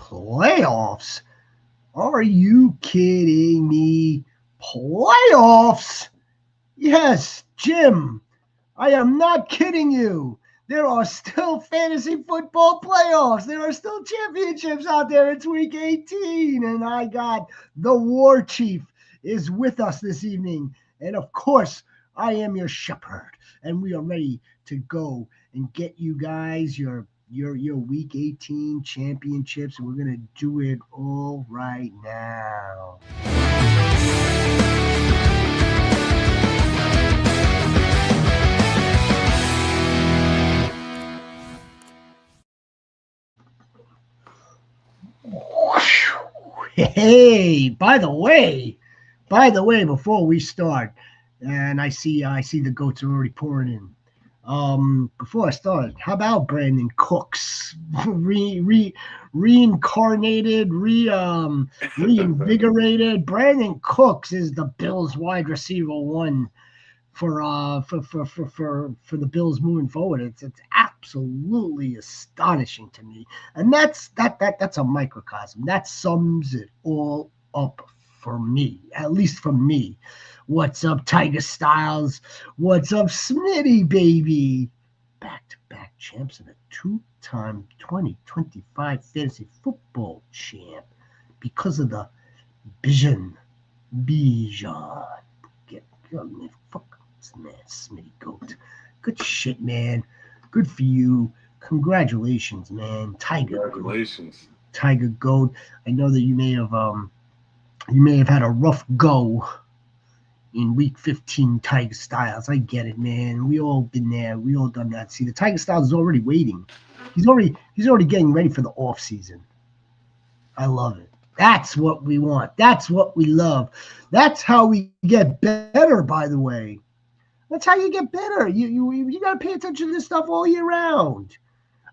Playoffs? Are you kidding me? Playoffs? Yes, Jim, I am not kidding you. There are still fantasy football playoffs. There are still championships out there. It's week 18, and I got the War Chief is with us this evening. And of course, I am your shepherd, and we are ready to go and get you guys your week 18 championships, and we're going to do it all right now. Hey, by the way, before we start, and I see the goats are already pouring in. Before I start, how about Brandon Cooks reincarnated, reinvigorated? Brandon Cooks is the Bills wide receiver one for the Bills moving forward. It's absolutely astonishing to me, and that's a microcosm that sums it all up for me, at least for me. What's up, Tiger Styles? What's up, Smitty, baby? Back-to-back champs and a two-time 2025 fantasy football champ because of the Bijan. Get man, fuck this man, Smitty Goat. Good shit, man. Good for you. Congratulations, man. Congratulations. Tiger Goat. I know that you may have had a rough go in week 15, Tiger Styles. I get it, man. We all been there. We all done that. See, the Tiger Styles is already waiting. He's already getting ready for the off season. I love it. That's what we want. That's what we love. That's how we get better, by the way. That's how you get better. You got to pay attention to this stuff all year round.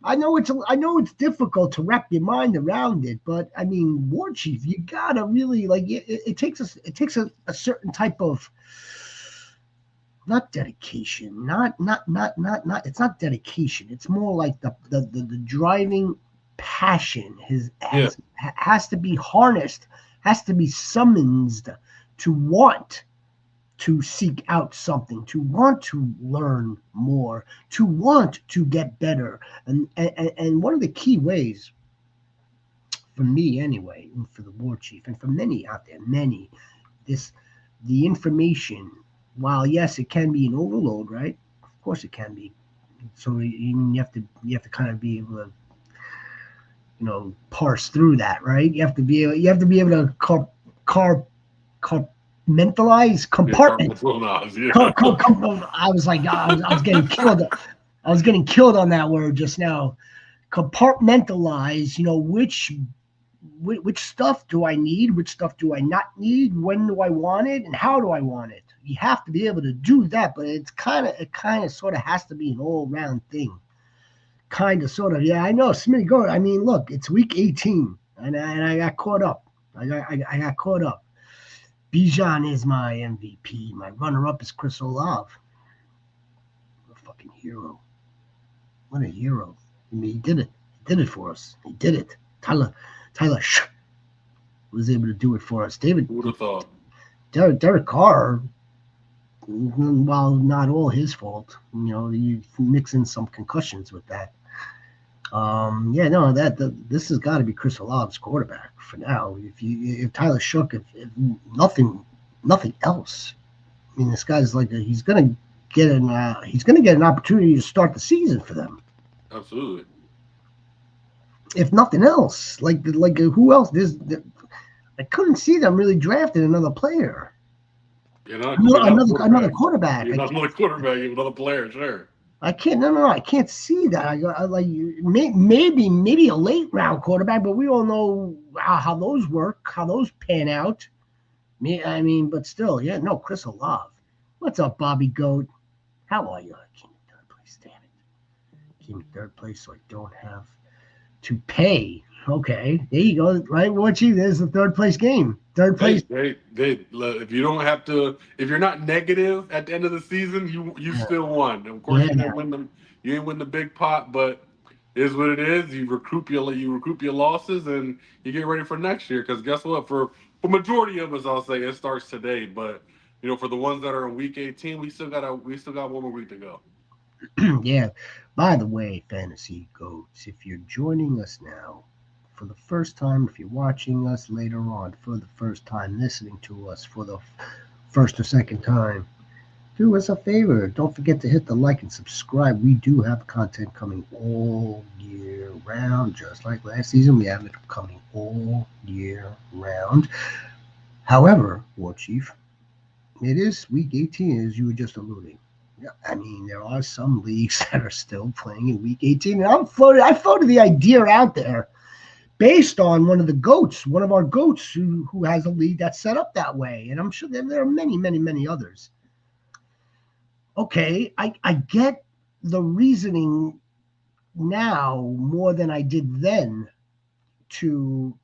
I know it's difficult to wrap your mind around it, but I mean, War Chief, you gotta really it takes a certain type of not dedication, not it's not dedication. It's more like the driving passion has to be harnessed, has to be summoned to want to seek out something, to want to learn more, to want to get better. And one of the key ways, for me anyway, and for the War Chief, and for many out there, the information, while yes, it can be an overload, right? Of course it can be. So you have to kind of be able to, parse through that, right? You have to be able to compartmentalize. I was getting killed on that word just now. Compartmentalize, which stuff do I need, which stuff do I not need, when do I want it, and how do I want it. You have to be able to do that, but it kind of sort of has to be an all-round thing. Kind of, sort of. Yeah, I know. Smitty, go. I mean, look, it's week 18, and I got caught up. I got caught up. Bijan is my MVP. My runner-up is Chris Olave. What a fucking hero. What a hero. I mean, he did it. He did it for us. He did it. Tyler was able to do it for us. David. Who would have thought? Derek Carr, while not all his fault, you mix in some concussions with that. This has got to be Chris Olave's quarterback for now. If Tyler Shook, if nothing else, I mean, this guy's he's gonna get an opportunity to start the season for them. Absolutely. If nothing else, who else? I couldn't see them really drafting another player. Another quarterback. You're not another quarterback. You're another player, sure. I can't. No. I can't see that. Maybe a late round quarterback, but we all know how those work, how those pan out. But still, yeah. No, Chris Olave. What's up, Bobby Goat? How are you? I came in third place. Damn it. Came in third place, so I don't have to pay. Okay, there you go. Right, Warchie. There's the third place game. Third place. If you don't have to, if you're not negative at the end of the season, you still won. Of course, you didn't win the big pot, but is what it is. You recoup your losses, and you get ready for next year. Because guess what? For majority of us, I'll say it starts today. But for the ones that are in week 18, we still got one more week to go. Yeah. By the way, Fantasy Goats, if you're joining us now for the first time, if you're watching us later on for the first time, listening to us for the first or second time, do us a favor. Don't forget to hit the like and subscribe. We do have content coming all year round, just like last season. We have it coming all year round. However, War Chief, it is week 18, as you were just alluding. Yeah, I mean, there are some leagues that are still playing in week 18. And I floated the idea out there based on one of our goats who has a league that's set up that way. And I'm sure there are many, many, many others. Okay, I get the reasoning now more than I did then to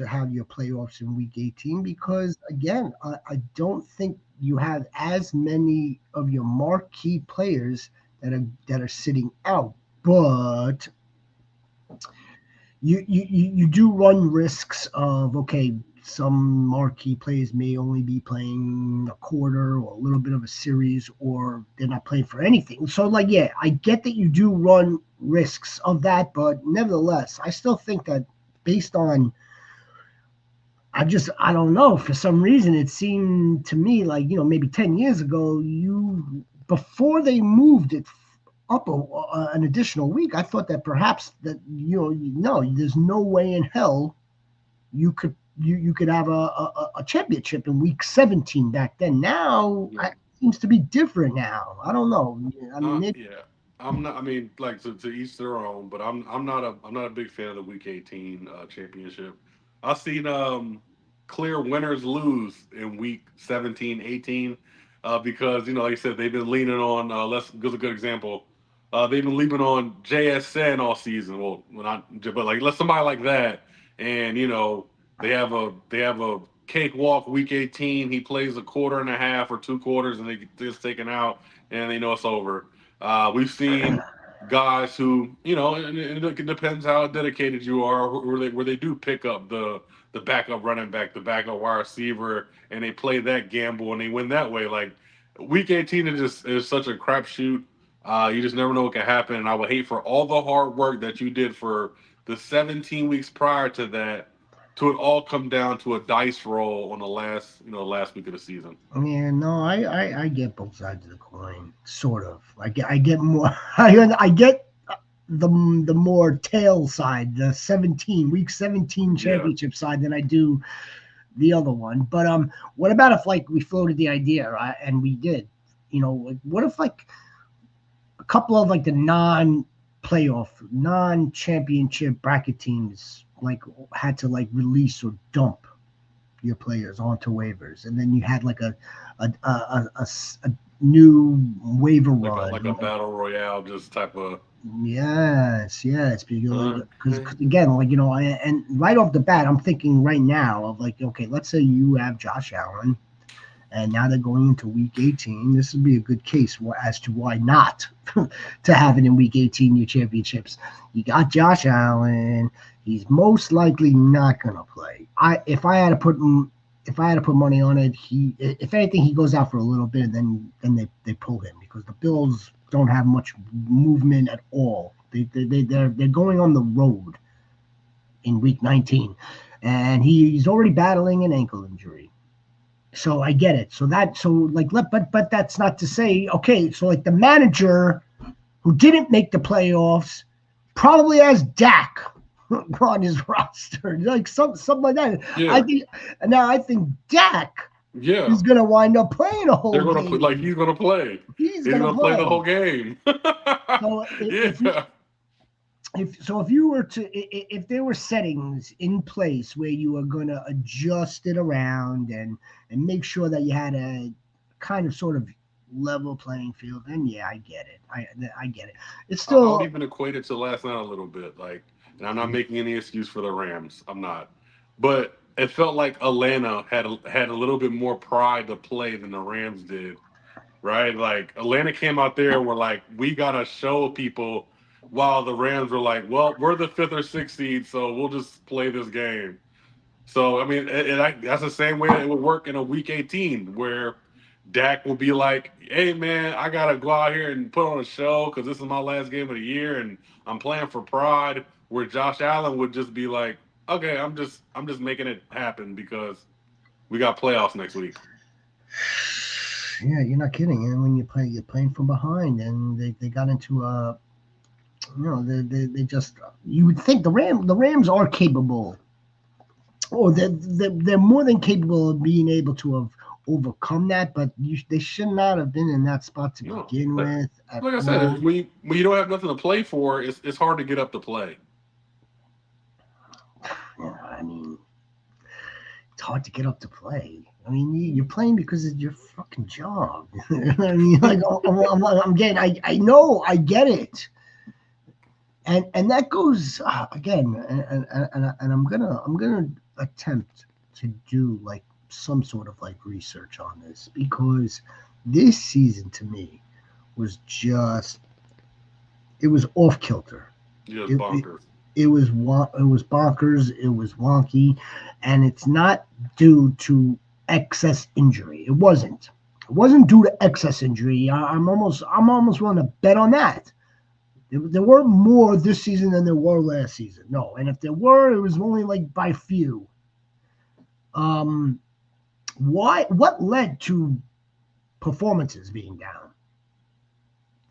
have your playoffs in week 18 because again I don't think you have as many of your marquee players that are sitting out, but you do run risks of okay, some marquee players may only be playing a quarter or a little bit of a series or they're not playing for anything. So like yeah, I get that you do run risks of that, but nevertheless I still think that based on I don't know. For some reason, it seemed to me like maybe 10 years ago, you before they moved it up an additional week, I thought that perhaps that no, there's no way in hell you could have a championship in week 17 back then. Now Yeah. it seems to be different now. I don't know. I mean, maybe Yeah. I'm not. I mean, like to each their own. But I'm not a big fan of the Week 18 championship. I've seen clear winners lose in Week 17, 18, because like you said, they've been leaning on. Let's give a good example. They've been leaning on JSN all season. Well, not, but like let somebody like that, and they have a cakewalk Week 18. He plays a quarter and a half or 2 quarters, and they get this taken out, and they know it's over. We've seen guys who, and it depends how dedicated you are, where they do pick up the backup running back, the backup wide receiver, and they play that gamble and they win that way. Like week 18 is such a crapshoot. You just never know what can happen, and I would hate for all the hard work that you did for the 17 weeks prior to that to it all come down to a dice roll on the last week of the season. yeah, no, I get both sides of the coin, sort of. I get more. I get the more tail side, the 17 Yeah. championship side than I do the other one. But what about if like we floated the idea and we did, like what if like a couple of like the non-playoff, non-championship bracket teams like had to like release or dump your players onto waivers, and then you had like a new waiver Like a run, like a battle royale just type of. Yes, because Okay. again, like and right off the bat, I'm thinking right now of like, okay, let's say you have Josh Allen, and now they're going into Week 18. This would be a good case as to why not to have it in Week 18 your championships. You got Josh Allen. He's most likely not going to play. If I had to put money on it, if anything he goes out for a little bit, and then they pull him because the Bills don't have much movement at all. They're going on the road in Week 19, and he's already battling an ankle injury. So I get it. But that's not to say okay. So like the manager who didn't make the playoffs probably has Dak on his roster, like something like that. I Yeah. think I think Dak Yeah. is gonna wind up playing a They're whole gonna put like game. he's gonna play. He's He's gonna gonna play the play. whole game. So Yeah. if you were to if there were settings in place where you were going to adjust it around and make sure that you had a kind of sort of level playing field, then yeah, I get it. I get it. It's I would still even equate it to last night a little bit. Like, and I'm not making any excuse for the Rams. I'm not. But it felt like Atlanta had a little bit more pride to play than the Rams did, right? Like Atlanta came out there and were like, we gotta show people while the Rams were like, well, we're the 5th or 6th seed, so we'll just play this game. So, I mean, that's the same way it would work in a Week 18, where Dak will be like, hey, man, I got to go out here and put on a show because this is my last game of the year, and I'm playing for pride, where Josh Allen would just be like, okay, I'm just making it happen because we got playoffs next week. Yeah, you're not kidding. And when you're playing from behind, and they got into a, they just, you would think the Rams are capable, or they're more than capable of being able to have overcome that, but they should not have been in that spot to begin with. Like I said, when you don't have nothing to play for, it's hard to get up to play. Yeah, I mean, it's hard to get up to play. I mean, you're playing because it's your fucking job. I mean, like I'm getting, I know, I get it, and that goes again, and I'm gonna attempt to do like some sort of like research on this, because this season to me was just, it was off kilter. Just bonkers. It was bonkers. It was wonky, and it's not due to excess injury. It wasn't. It wasn't due to excess injury. I'm almost willing to bet on that. There were more this season than there were last season. No, and if there were, it was only like by few. What led to performances being down?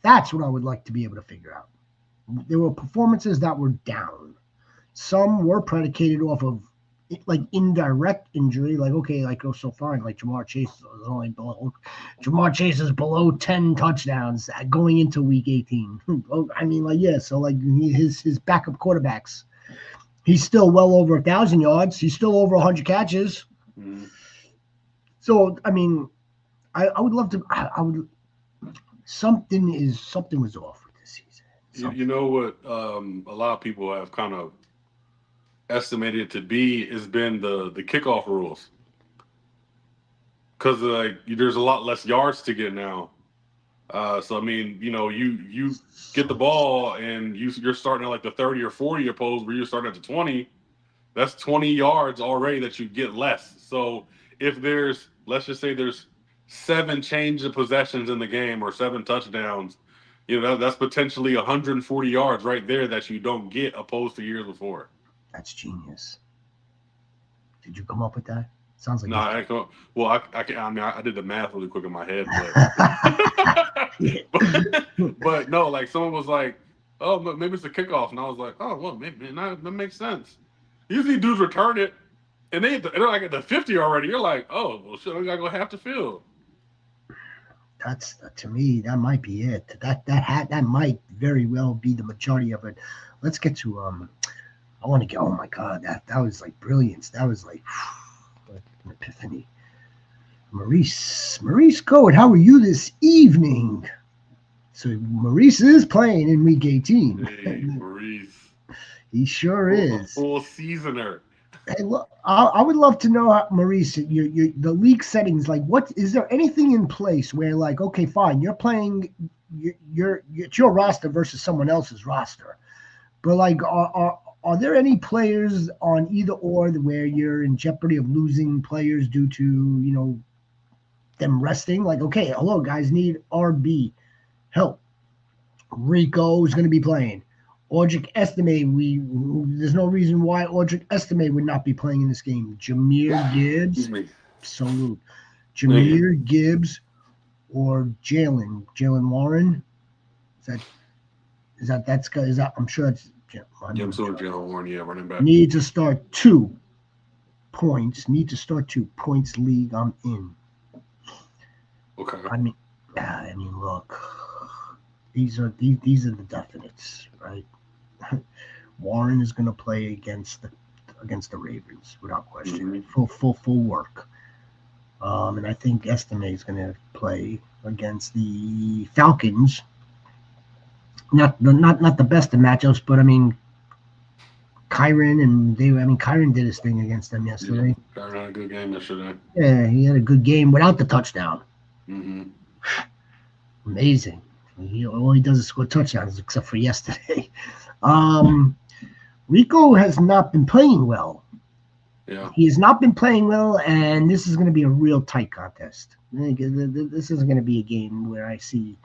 That's what I would like to be able to figure out. There were performances that were down. Some were predicated off of like indirect injury, like okay, like so fine, like Jamar Chase is below 10 touchdowns going into week 18. I mean, like, yeah, so like his backup quarterbacks, he's still well over 1,000 yards. He's still over 100 catches. Mm-hmm. So I mean, I would love to. I would. Something was off with this season. You know what? A lot of people have kind of estimated it to be has been the kickoff rules, because like there's a lot less yards to get now. So I mean, you get the ball and you're starting at like the 30 or 40 opposed where you're starting at the 20. That's 20 yards already that you get less. So if let's just say there's 7 change of possessions in the game or 7 touchdowns, that's potentially 140 yards right there that you don't get opposed to years before. That's genius. Did you come up with that? Sounds like I did the math really quick in my head, but no, like someone was like, oh, maybe it's a kickoff, and I was like, oh, well, maybe that makes sense. Usually dudes return it, and they're like at the 50 already. You're like, oh, well, shit, I gotta go half the field. That's, to me, that might be it. That might very well be the majority of it. Let's get to I want to get. Oh my God, that was like brilliance. That was like an epiphany. Maurice Goat, how are you this evening? So Maurice is playing in week 18. Hey, Maurice. He sure is. Full seasoner. Hey, look, I would love to know, Maurice, the league settings. Like, what is there anything in place where, like, okay, fine, you're playing, it's your roster versus someone else's roster, but like, are there any players on either or where you're in jeopardy of losing players due to them resting? Like, okay, hello guys, need RB help. Rico is going to be playing. Audric Estime, there's no reason why Audric Estime would not be playing in this game. Jahmyr Gibbs, salute. Jahmyr Gibbs or Jalen Warren. Is that I'm sure it's Jalen Warren, running back. Need to start 2 points. League. I'm in. Okay. I mean, look, these are the definites, right? Warren is going to play against the Ravens without question. Mm-hmm. Full work. And I think Estime is going to play against the Falcons. Not the best of matchups, but I mean, Kyren did his thing against them yesterday. Yeah, Kyren had a good game yesterday. Yeah, he had a good game without the touchdown. Mm-hmm. Amazing. All he does is score touchdowns, except for yesterday. Rico has not been playing well. Yeah. He has not been playing well, and this is going to be a real tight contest. This isn't going to be a game where I see,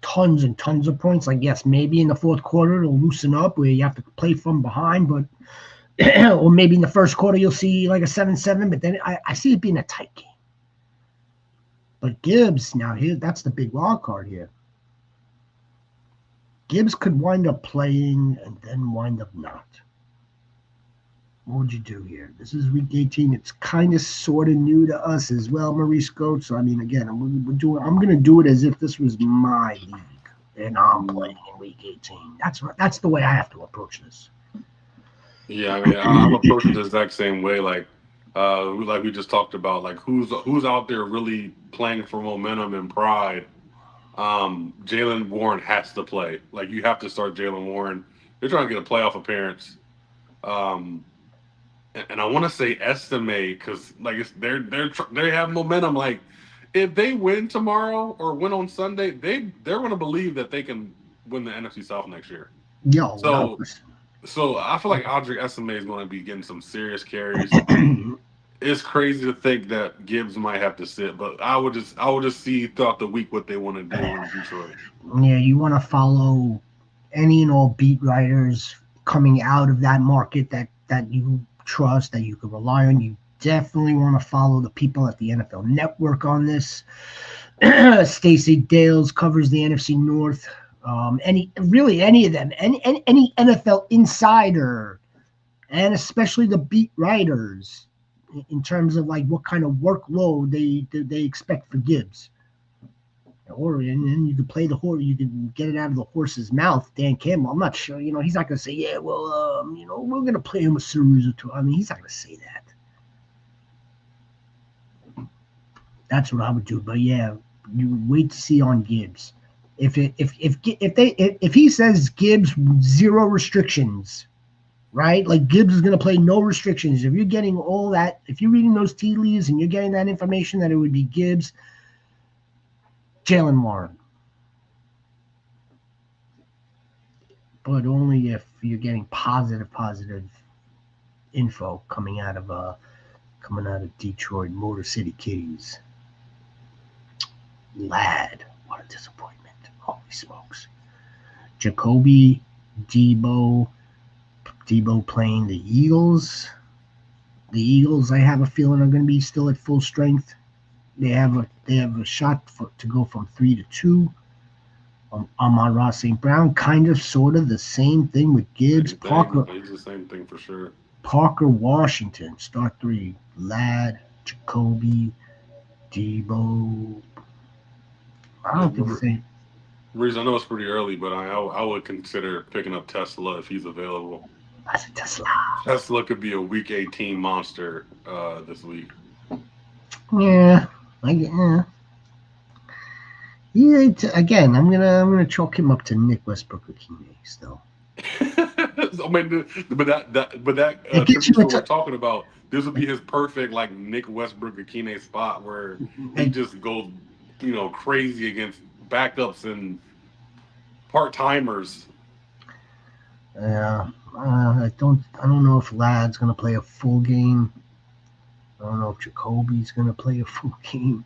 tons and tons of points. Like, yes, maybe in the fourth quarter it'll loosen up where you have to play from behind, but or maybe in the first quarter you'll see like a 7-7, but then I see it being a tight game. But Gibbs, now here, that's the big wild card here. Gibbs could wind up playing and then wind up not. What would you do here? This is week 18. It's kind of sort of new to us as well, Maurice Goats. So, I mean, again, I'm going to do it as if this was my league and I'm playing in week 18. That's the way I have to approach this. Yeah, I mean, I'm approaching the exact same way. Like we just talked about, like who's out there really playing for momentum and pride. Jalen Warren has to play. Like, you have to start Jalen Warren. They're trying to get a playoff appearance. And I want to say estimate because like they have momentum. Like, if they win tomorrow or win on Sunday, they're going to believe that they can win the NFC South next year. Yo, So I feel like Audrey Estimate is going to be getting some serious carries. It's crazy to think that Gibbs might have to sit, but I would just see throughout the week what they want to do in Detroit. Yeah, you want to follow any and all beat writers coming out of that market that you trust, that you can rely on. You definitely want to follow the people at the NFL Network on this. Stacey Dales covers the NFC North. Any of them, any NFL insider, and especially the beat writers, in terms of like what kind of workload they expect for Gibbs. And then you can play the horse, you can get it out of the horse's mouth. Dan Campbell, I'm not sure, he's not going to say, yeah, well, we're going to play him a series or two. I mean, he's not going to say that. That's what I would do. But yeah, you wait to see on Gibbs. If he says Gibbs 0 restrictions, right? Like, Gibbs is going to play no restrictions. If you're getting all that, if you're reading those tea leaves and you're getting that information that it would be Gibbs, Jalen Warren. But only if you're getting positive info coming out of Detroit, Motor City Kitties. Lad, what a disappointment. Holy smokes. Jacoby, Debo playing the Eagles. The Eagles, I have a feeling, are going to be still at full strength. They have a shot to go from 3-2. Amon-Ra St. Brown, kind of, sort of the same thing with Gibbs. Parker, he's the same thing for sure. Parker Washington, start 3. Ladd, Jacoby, Debo. I don't think the same. Reason, I know it's pretty early, but I would consider picking up Tesla if he's available. That's a Tesla. Tesla could be a week 18 monster this week. Yeah. Again, I'm gonna chalk him up to Nick Westbrook-Ikhine still. I mean, but that we're talking about, this would be his perfect like Nick Westbrook-Ikhine spot where he just goes, crazy against backups and part timers. Yeah, I don't know if Ladd's gonna play a full game. I don't know if Jacoby's going to play a full game.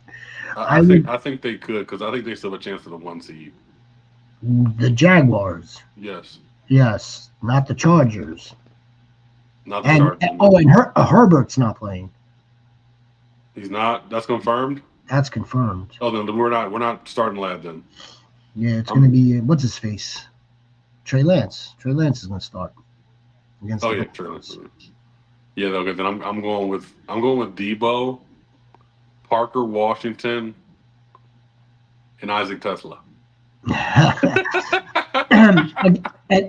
I think they could, because I think they still have a chance at the 1 seed. The Jaguars. Yes, not the Chargers. Not the Chargers. And Herbert's not playing. He's not. That's confirmed. That's confirmed. Oh, then we're not starting Ladd then. Yeah, it's going to be what's his face, Trey Lance. Trey Lance is going to start against. Oh yeah, Trey Lance. Yeah, okay. Then I'm going with Debo, Parker Washington, and Isaac Tesla.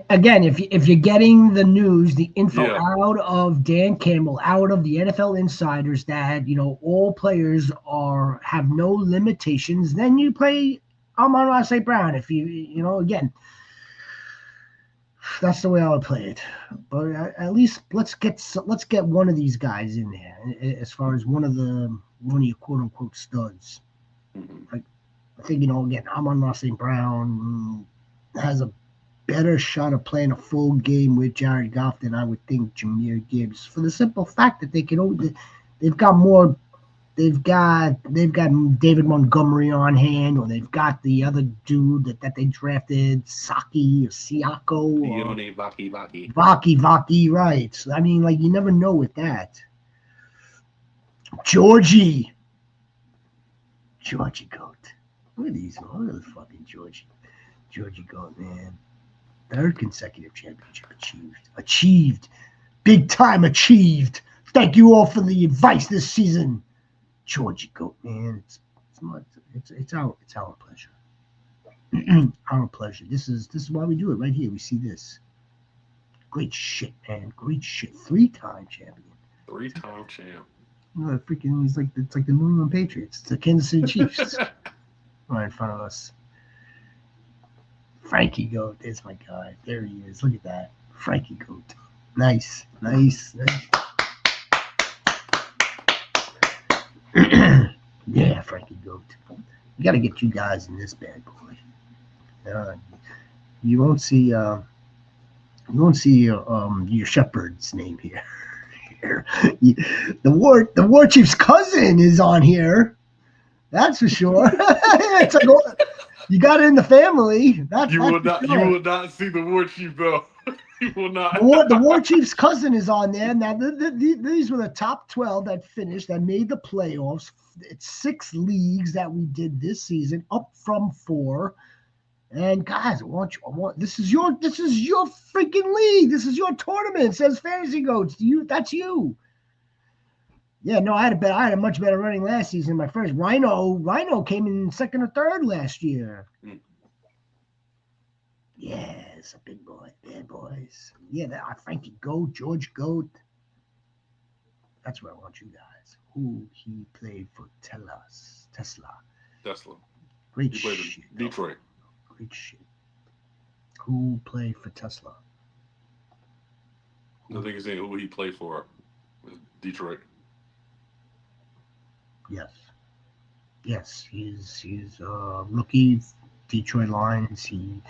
Again, if you're getting the news, the info out of Dan Campbell, out of the NFL insiders, that all players have no limitations, then you play Amon-Ra St. Brown. If again. That's the way I would play it, but at least let's get one of these guys in there as far as one of your quote unquote studs. I think, again, Amon-Ra St. Brown has a better shot of playing a full game with Jared Goff than I would think Jahmyr Gibbs, for the simple fact that they've got more. They've got David Montgomery on hand, or they've got the other dude that they drafted, Saki or Siako or Sione Vaki. Vaki, right? So, I mean, like, you never know with that. Georgie Goat. Look at these. Look at the fucking Georgie Goat, man. Third consecutive championship achieved, big time achieved. Thank you all for the advice this season. Georgie Goat, man, it's our pleasure. Our pleasure. This is why we do it right here. We see this. Great shit, man. Great shit. 3-time champion. 3-time champ. Freaking, it's like the New England Patriots. It's the Kansas City Chiefs. Right in front of us. Frankie Goat. There's my guy. There he is. Look at that. Frankie Goat. Nice. Yeah, Frankie Goat. We got to get you guys in this bad boy. You won't see your shepherd's name here. The war chief's cousin is on here. That's for sure. It's like, you got it in the family. You will not see the war chief though. You will not. The war chief's cousin is on there. Now these were the top 12 that finished, that made the playoffs. It's 6 leagues that we did this season, up from 4. And guys, this is your freaking league. This is your tournament. It says Fantasy Goats. That's you. Yeah, no, I had a much better running last season. My first Rhino came in second or third last year. Yes, a big boy, bad boys. Yeah, Frankie Goat, George Goat. That's where I want you guys. Who he played for Tesla. Great shit. Detroit. Great shit. Who played for Tesla? I think he's saying who he played for. Detroit. Yes. He's a rookie, Detroit Lions. He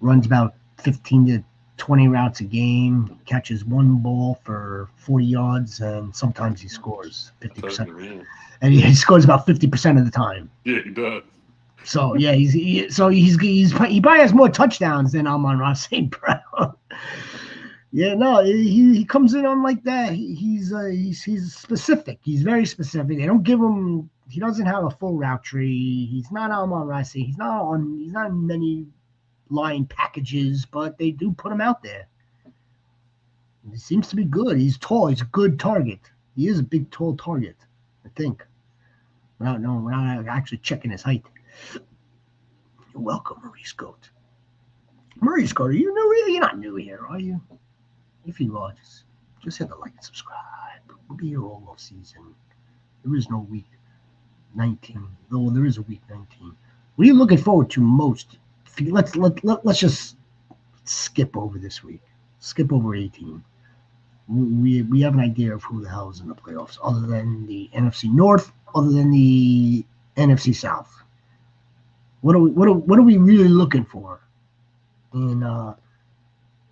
runs about 15 to 20 routes a game, catches one ball for 40 yards, and sometimes he scores 50%. And he scores about 50% of the time. Yeah, he does. So yeah, he probably has more touchdowns than Amon-Ra St. Brown. Yeah, no, he comes in on like that. He's specific. He's very specific. They don't give him. He doesn't have a full route tree. He's not Amon-Ra St. He's not in many line packages, but they do put him out there. He seems to be good. He's tall. He's a good target. He is a big, tall target, I think. Without actually checking his height. You're welcome, Maurice Goat. Maurice Goat, are you new here? You're not new here, are you? If you are, just hit the like and subscribe. We'll be here all off season. There is no week 19. Though there is a week 19. What are you looking forward to most? Let's just skip over this week. Skip over 18. We have an idea of who the hell is in the playoffs, other than the NFC North, other than the NFC South. What are we really looking for in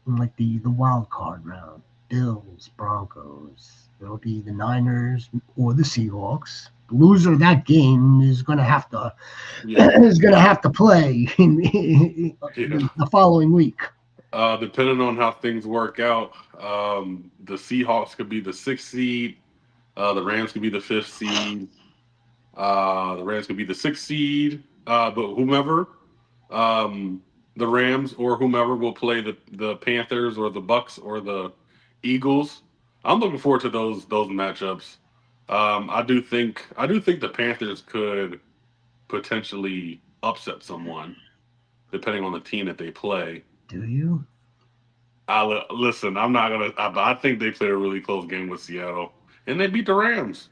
like the wild card round? Bills, Broncos. It'll be the Niners or the Seahawks. The loser of that game is going to have to play in the following week. Depending on how things work out, the Seahawks could be the 6th seed. The Rams could be the 5th seed. The Rams could be the 6th seed. But whomever, the Rams or whomever will play the Panthers or the Bucks or the Eagles. I'm looking forward to those matchups. I do think the Panthers could potentially upset someone, depending on the team that they play. Do you? Listen, I'm not gonna. I think they played a really close game with Seattle, and they beat the Rams.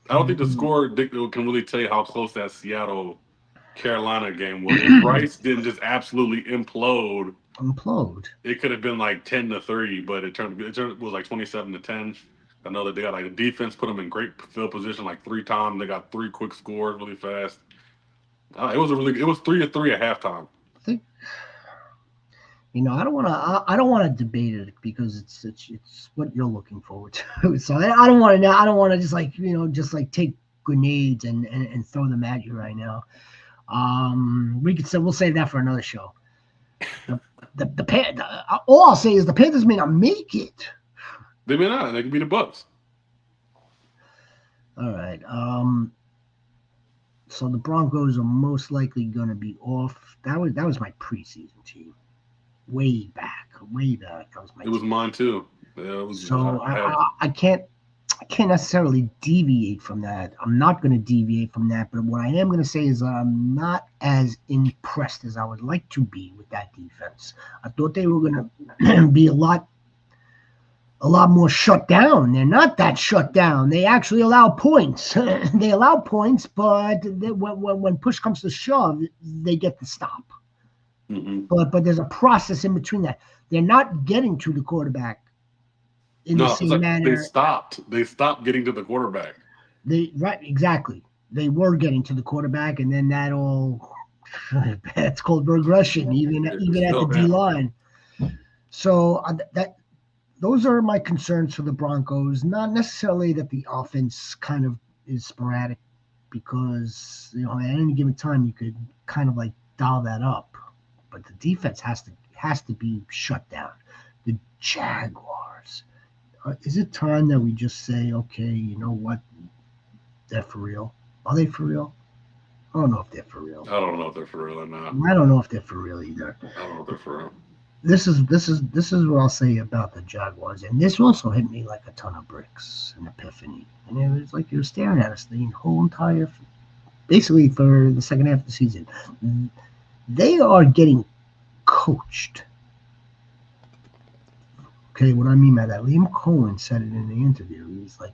I don't think the score can really tell you how close that Seattle-Carolina game was. If Bryce didn't just absolutely implode, it could have been like 10-3, but it was like 27-10. I know that they got like the defense put them in great field position like 3 times. They got 3 quick scores really fast. It was 3-3 at halftime. I think I don't want to debate it because it's what you're looking forward to. So I don't want to just like take grenades and throw them at you right now. We'll save that for another show. All I'll say is the Panthers may not make it. They may not. They could be the Bucks. All right. So the Broncos are most likely going to be off. That was my preseason team. Way back. That was my. It was mine too. Yeah, it was, so I can't necessarily deviate from that. I'm not going to deviate from that. But what I am going to say is I'm not as impressed as I would like to be with that defense. I thought they were going to be a lot more shut down. They're not that shut down. They actually allow points. They allow points, but when push comes to shove, they get the stop. Mm-hmm. But there's a process in between that. They're not getting to the quarterback in the same manner. They stopped getting to the quarterback. Exactly. They were getting to the quarterback, and then that's called regression, even at the D line. So those are my concerns for the Broncos. Not necessarily that the offense kind of is sporadic, because at any given time you could kind of like dial that up, but the defense has to be shut down. The Jaguars. Is it time that we just say, okay, you know what? They're for real. Are they for real? I don't know if they're for real. I don't know if they're for real or not. I don't know if they're for real either. I don't know if they're for real. This is what I'll say about the Jaguars, and this also hit me like a ton of bricks, an epiphany, and it was like you were staring at us the whole entire, basically for the second half of the season. They are getting coached. Okay, what I mean by that, Liam Cohen said it in the interview. He's like,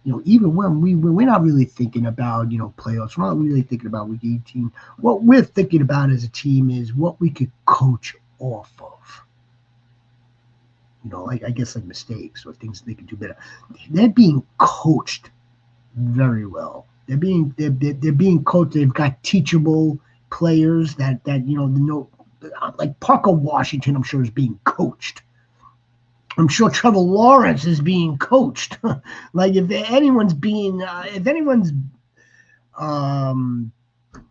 even when we're not really thinking about playoffs, we're not really thinking about week 18. What we're thinking about as a team is what we could coach off of. I guess like mistakes or things they could do better. They're being coached very well. They're being coached. They've got teachable players that like Parker Washington, I'm sure, is being coached. I'm sure Trevor Lawrence is being coached. Like if anyone's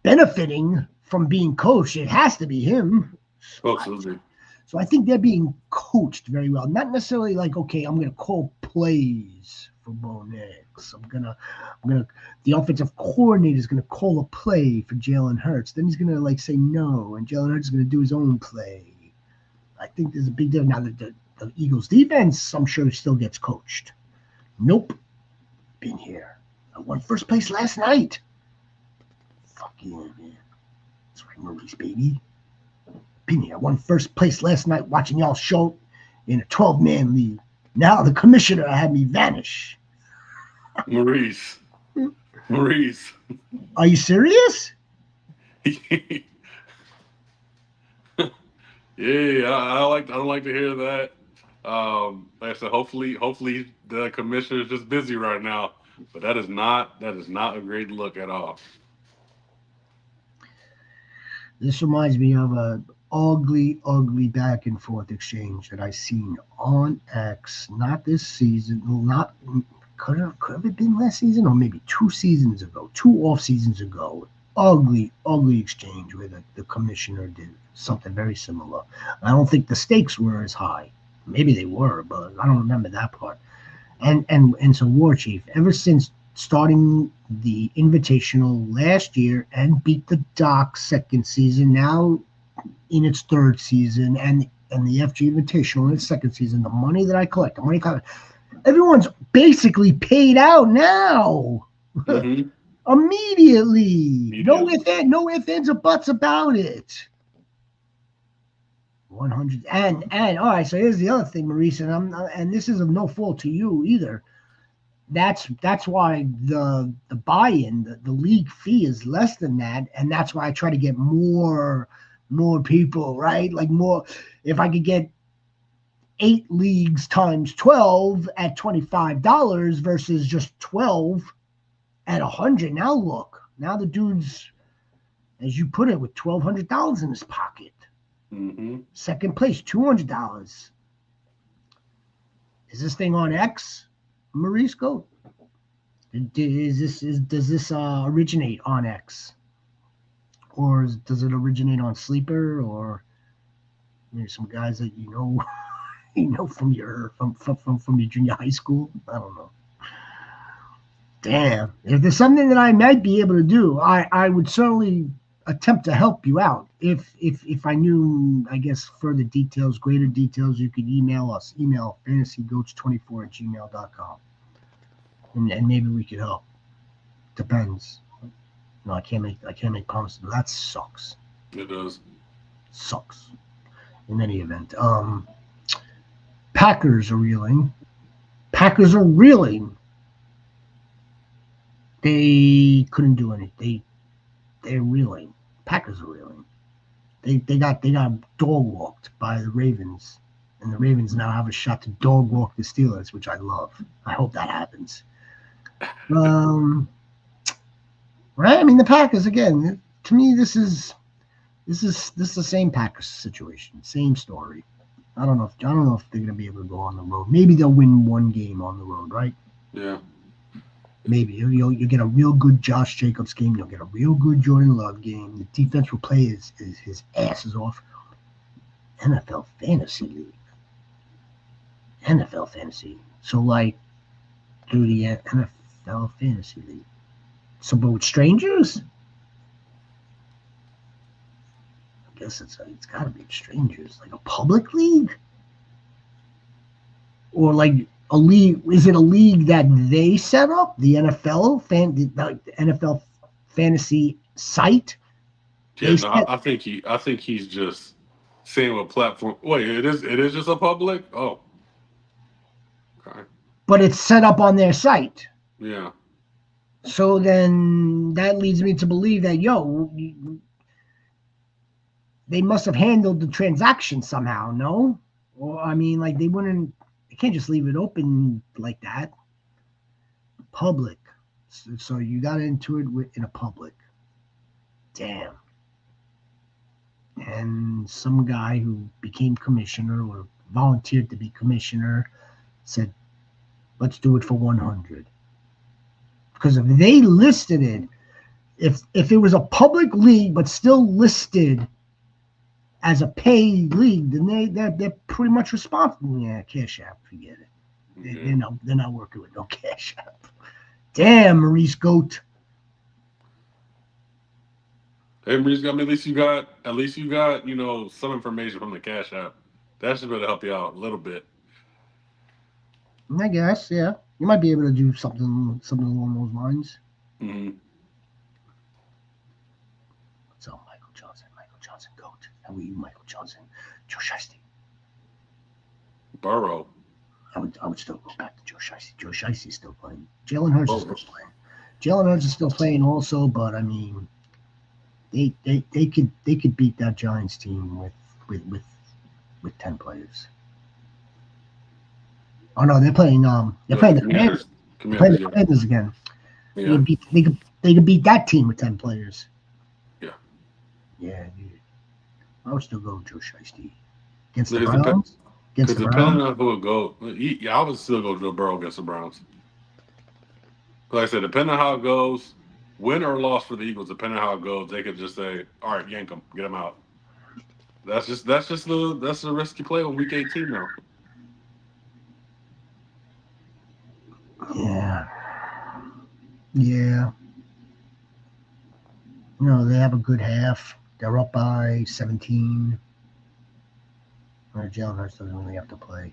benefiting from being coached, it has to be him. Absolutely. So I think they're being coached very well. Not necessarily like, okay, I'm going to call plays for Bo Nix. The offensive coordinator is going to call a play for Jalen Hurts. Then he's going to say no, and Jalen Hurts is going to do his own play. I think there's a big difference. Now, the Eagles defense, I'm sure, still gets coached. Nope. Been here. I won first place last night. Fuck yeah, man. That's right, Maurice, baby. Been here. I won first place last night watching y'all show in a 12-man league. Now the commissioner had me vanish. Maurice. Are you serious? Yeah, I don't like to hear that. Like I said, hopefully the commissioner is just busy right now. But that is not a great look at all. This reminds me of a ugly back and forth exchange that I seen on X. Not this season. Could have it been last season or maybe 2 seasons ago, 2 off seasons ago. Ugly exchange where the commissioner did something very similar. I don't think the stakes were as high. Maybe they were, but I don't remember that part. And so War Chief, ever since starting the Invitational last year and beat the Doc second season, now in its 3rd season, and the FG Invitational in its 2nd season, the money that I collect, everyone's basically paid out now. Mm-hmm. Immediately. No ifs, ands, or buts about it. 100 and all right. So here's the other thing, Maurice, and this is of no fault to you either. That's why the buy-in, the league fee is less than that, and that's why I try to get more people, right? Like more. If I could get 8 leagues times 12 at $25 versus just 12 at 100. Now look, now the dude's, as you put it, with $1,200 in his pocket. Mm-hmm. Second place, $200. Is this thing on X, Maurice Goat? Does this originate on X, or does it originate on Sleeper, or maybe some guys that you know from your junior high school? I don't know. Damn, if there's something that I might be able to do, I would certainly attempt to help you out. If I knew, I guess, further details, greater details, you could email us. Email fantasygoats24@gmail.com. And maybe we could help. Depends. No, I can't make promises. That sucks. It does. Sucks. In any event. Packers are reeling. They couldn't do anything. They're reeling. Packers are reeling. They got dog walked by the Ravens, and the Ravens now have a shot to dog walk the Steelers, which I love. I hope that happens. Right? I mean, the Packers again. To me, this is the same Packers situation, same story. I don't know if they're going to be able to go on the road. Maybe they'll win one game on the road, right? Yeah. Maybe you'll get a real good Josh Jacobs game. You'll get a real good Jordan Love game. The defense will play his asses off. NFL Fantasy League. NFL Fantasy. So, like, through the NFL Fantasy League. So, but with strangers? I guess it's got to be strangers. Like a public league? Or like a league? Is it a league that they set up? The NFL the NFL fantasy site? Yeah, no, I think he's just saying what platform. Wait, it is just a public? Oh. Okay. But it's set up on their site. Yeah. So then that leads me to believe that, they must have handled the transaction somehow, no? Or, I mean, like, they can't just leave it open like that. Public. So you got into it in a public. Damn. And some guy who became commissioner or volunteered to be commissioner said, let's do it for 100. Because if they listed it, if it was a public league but still listed as a paid league, then they're pretty much responsible. Yeah, Cash App, forget it. Yeah. They're not working with no Cash App. Damn, Maurice Goat. Hey, Maurice, at least you got some information from the Cash App. That should really help you out a little bit. I guess, yeah. You might be able to do something along those lines. Mm-hmm. So, Michael Johnson, Goat. How are you, Michael Johnson? Joe Shiesty. Burrow. I would still go back to Joe Shiesty. Joe Shiesty's still playing. Jalen Hurts is still playing. Jalen Hurts is still playing also, but I mean, they could beat that Giants team with 10 players. Oh no, they're playing the Commanders. They're playing the Commanders again. Yeah. They could beat that team with 10 players. Yeah. Yeah, dude. I would still go Joe Shiesty against the Browns. Because depending on who it goes, I would still go Joe Burrow against the Browns. Like I said, depending on how it goes, win or loss for the Eagles, depending on how it goes, they could just say, "All right, yank them, get them out." That's the risk you play on Week 18 now. Yeah. They have a good half. They're up by 17. Jalen Hurts doesn't really have to play.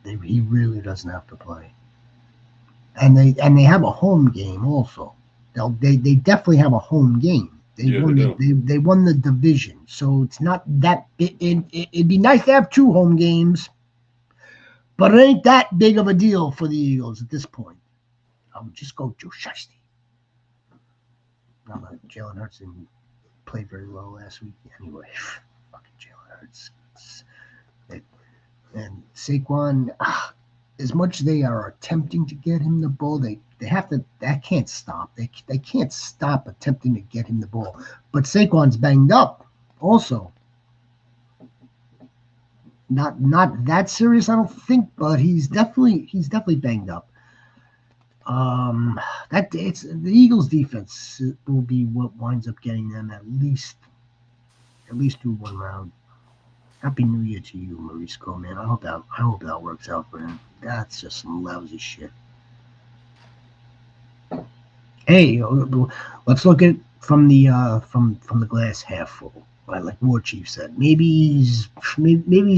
He really doesn't have to play. And they have a home game also. They definitely have a home game. They won the division, so it's not that. It'd be nice to have 2 home games, but it ain't that big of a deal for the Eagles at this point. I would just go Joe Shiesty. Not like Jalen Hurts didn't play very well last week anyway. Fucking Jalen Hurts. And Saquon, as much as they are attempting to get him the ball, they have to. That can't stop. They can't stop attempting to get him the ball. But Saquon's banged up, also. Not that serious, I don't think, but he's definitely banged up. That it's the Eagles' defense will be what winds up getting them at least through one round. Happy New Year to you, Marisco, man. I hope that works out for him. That's just some lousy shit. Hey, let's look at from the glass half full. Right, like War Chief said, maybe he's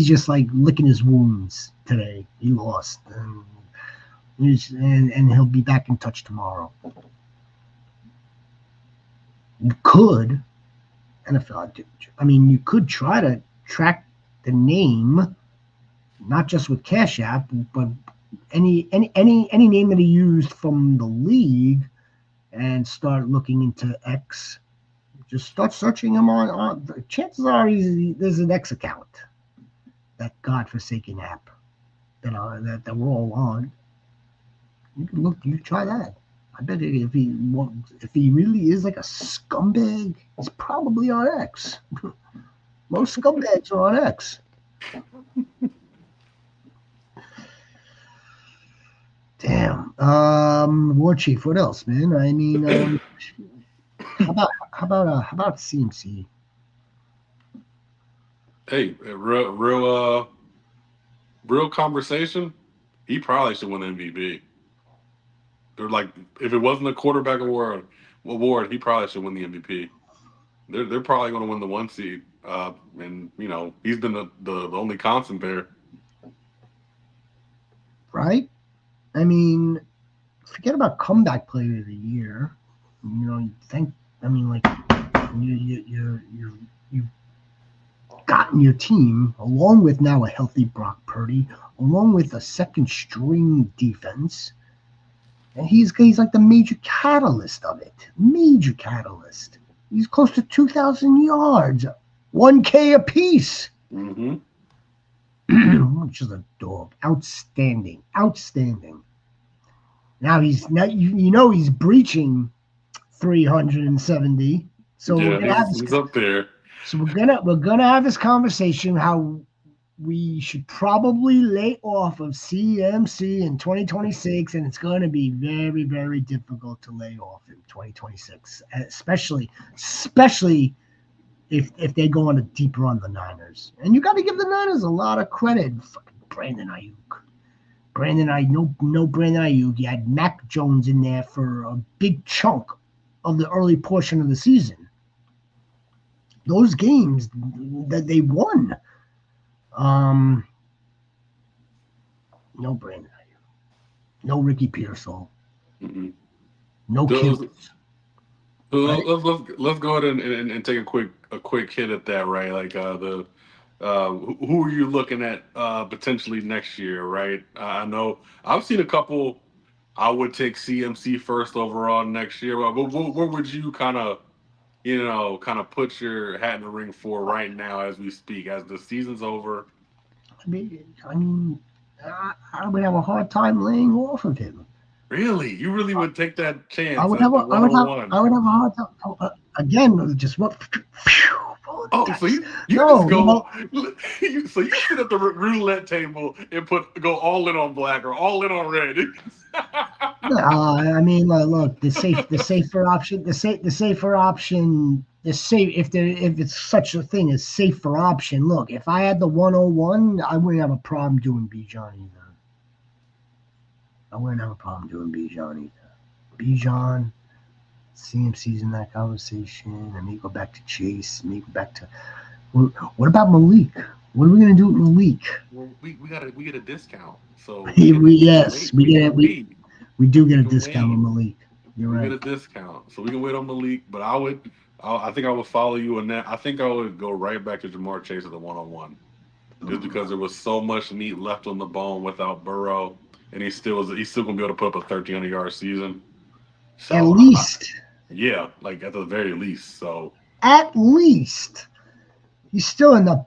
just like licking his wounds today. He lost, and he'll be back in touch tomorrow. You could, NFL. I mean, you could try to track the name, not just with Cash App, but any name that he used from the league, and start looking into X. Just start searching him on. Chances are there's an X account, that godforsaken app that we're all on. You can look. You try that. I bet if he really is like a scumbag, he's probably on X. Most scumbags are on X. Damn. War Chief. What else, man? I mean, how about CMC? Hey, real conversation. He probably should win MVP. Or like, if it wasn't a quarterback award, he probably should win the MVP. They're probably going to win the 1 seed, and he's been the only constant there. Right. I mean, forget about comeback player of the year. You think. I mean, like you've gotten your team along with now a healthy Brock Purdy, along with a second string defense, and he's like the major catalyst of it. Major catalyst. He's close to 2,000 yards, 1K apiece. Mm-hmm. Just a dog. Outstanding. Now he's breaching 370. So yeah, he's up there. So we're gonna have this conversation how we should probably lay off of CMC in 2026, and it's going to be very, very difficult to lay off in 2026, especially if they go on a deep run, the Niners. And you got to give the Niners a lot of credit. Fucking Brandon Ayuk. No Brandon Ayuk. You had Mac Jones in there for a big chunk of the early portion of the season. Those games that they won. No Brandon Ayuk. No Ricky Pearsall. Mm-hmm. No Kittles. Right? Let's go ahead and take a quick hit at that, right? Like who are you looking at potentially next year, right? I know I've seen a couple. I would take CMC first overall next year. But what would you kind of put your hat in the ring for right now as we speak, as the season's over? I mean, I would have a hard time laying off of him. Really? You really would take that chance? I would have a hard time. Again, just what? Oh, so you just go. So you sit at the roulette table and go all in on black or all in on red. I mean, look, the safer option. If it's such a thing as safer option. Look, if I had the 101, I wouldn't have a problem doing Bijan either. I wouldn't have a problem doing Bijan either. Bijan, CMC's in that conversation. And maybe go back to Chase. Maybe back to. What about Malik? What are we gonna do with Malik? Well, we get a discount. So we do get a discount on Malik. You're right. We get a discount, so we can wait on Malik. But I think I would follow you on that. I think I would go right back to Jamar Chase at the 101, just because there was so much meat left on the bone without Burrow, and he's still gonna be able to put up a 1,300-yard season. So, at least. Yeah, like at the very least. So at least he's still in the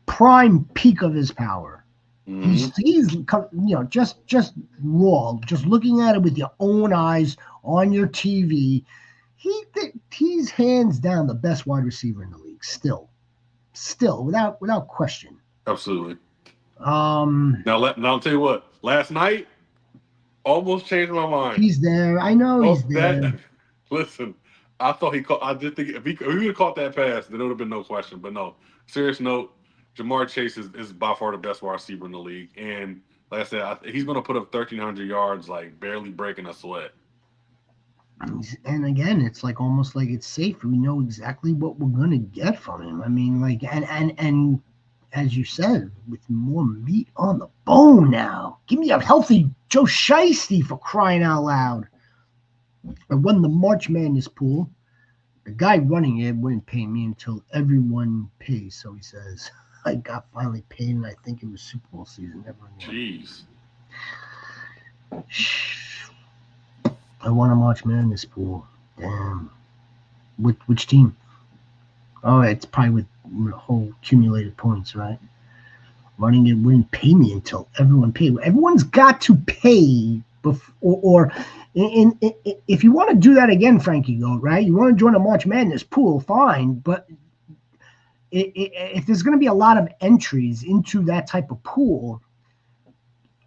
prime peak of his power. He's just raw, just looking at it with your own eyes on your TV. He's hands down the best wide receiver in the league. Still, without question. Absolutely. Um, Now I'll tell you what. Last night almost changed my mind. he's there. I know he's there. Listen, I thought he caught. I did think if he would have caught that pass, then it would have been no question. But no, serious note. Jamar Chase is by far the best wide receiver in the league, and like I said, he's going to put up 1,300 yards, like barely breaking a sweat. And again, it's like almost like it's safe. We know exactly what we're gonna get from him. I mean, like, and as you said, with more meat on the bone now. Give me a healthy Joe Shiesty, for crying out loud. I won the March Madness pool. The guy running it wouldn't pay me until everyone pays. So he says, I got finally paid, and I think it was Super Bowl season. Never again. Jeez. I won a March Madness pool. Damn. Which team? Oh, it's probably with whole accumulated points, right? Running it wouldn't pay me until everyone paid. Everyone's got to pay before, or if you want to do that again, Frankie Goat, right? You want to join a March Madness pool, fine. But if there's going to be a lot of entries into that type of pool,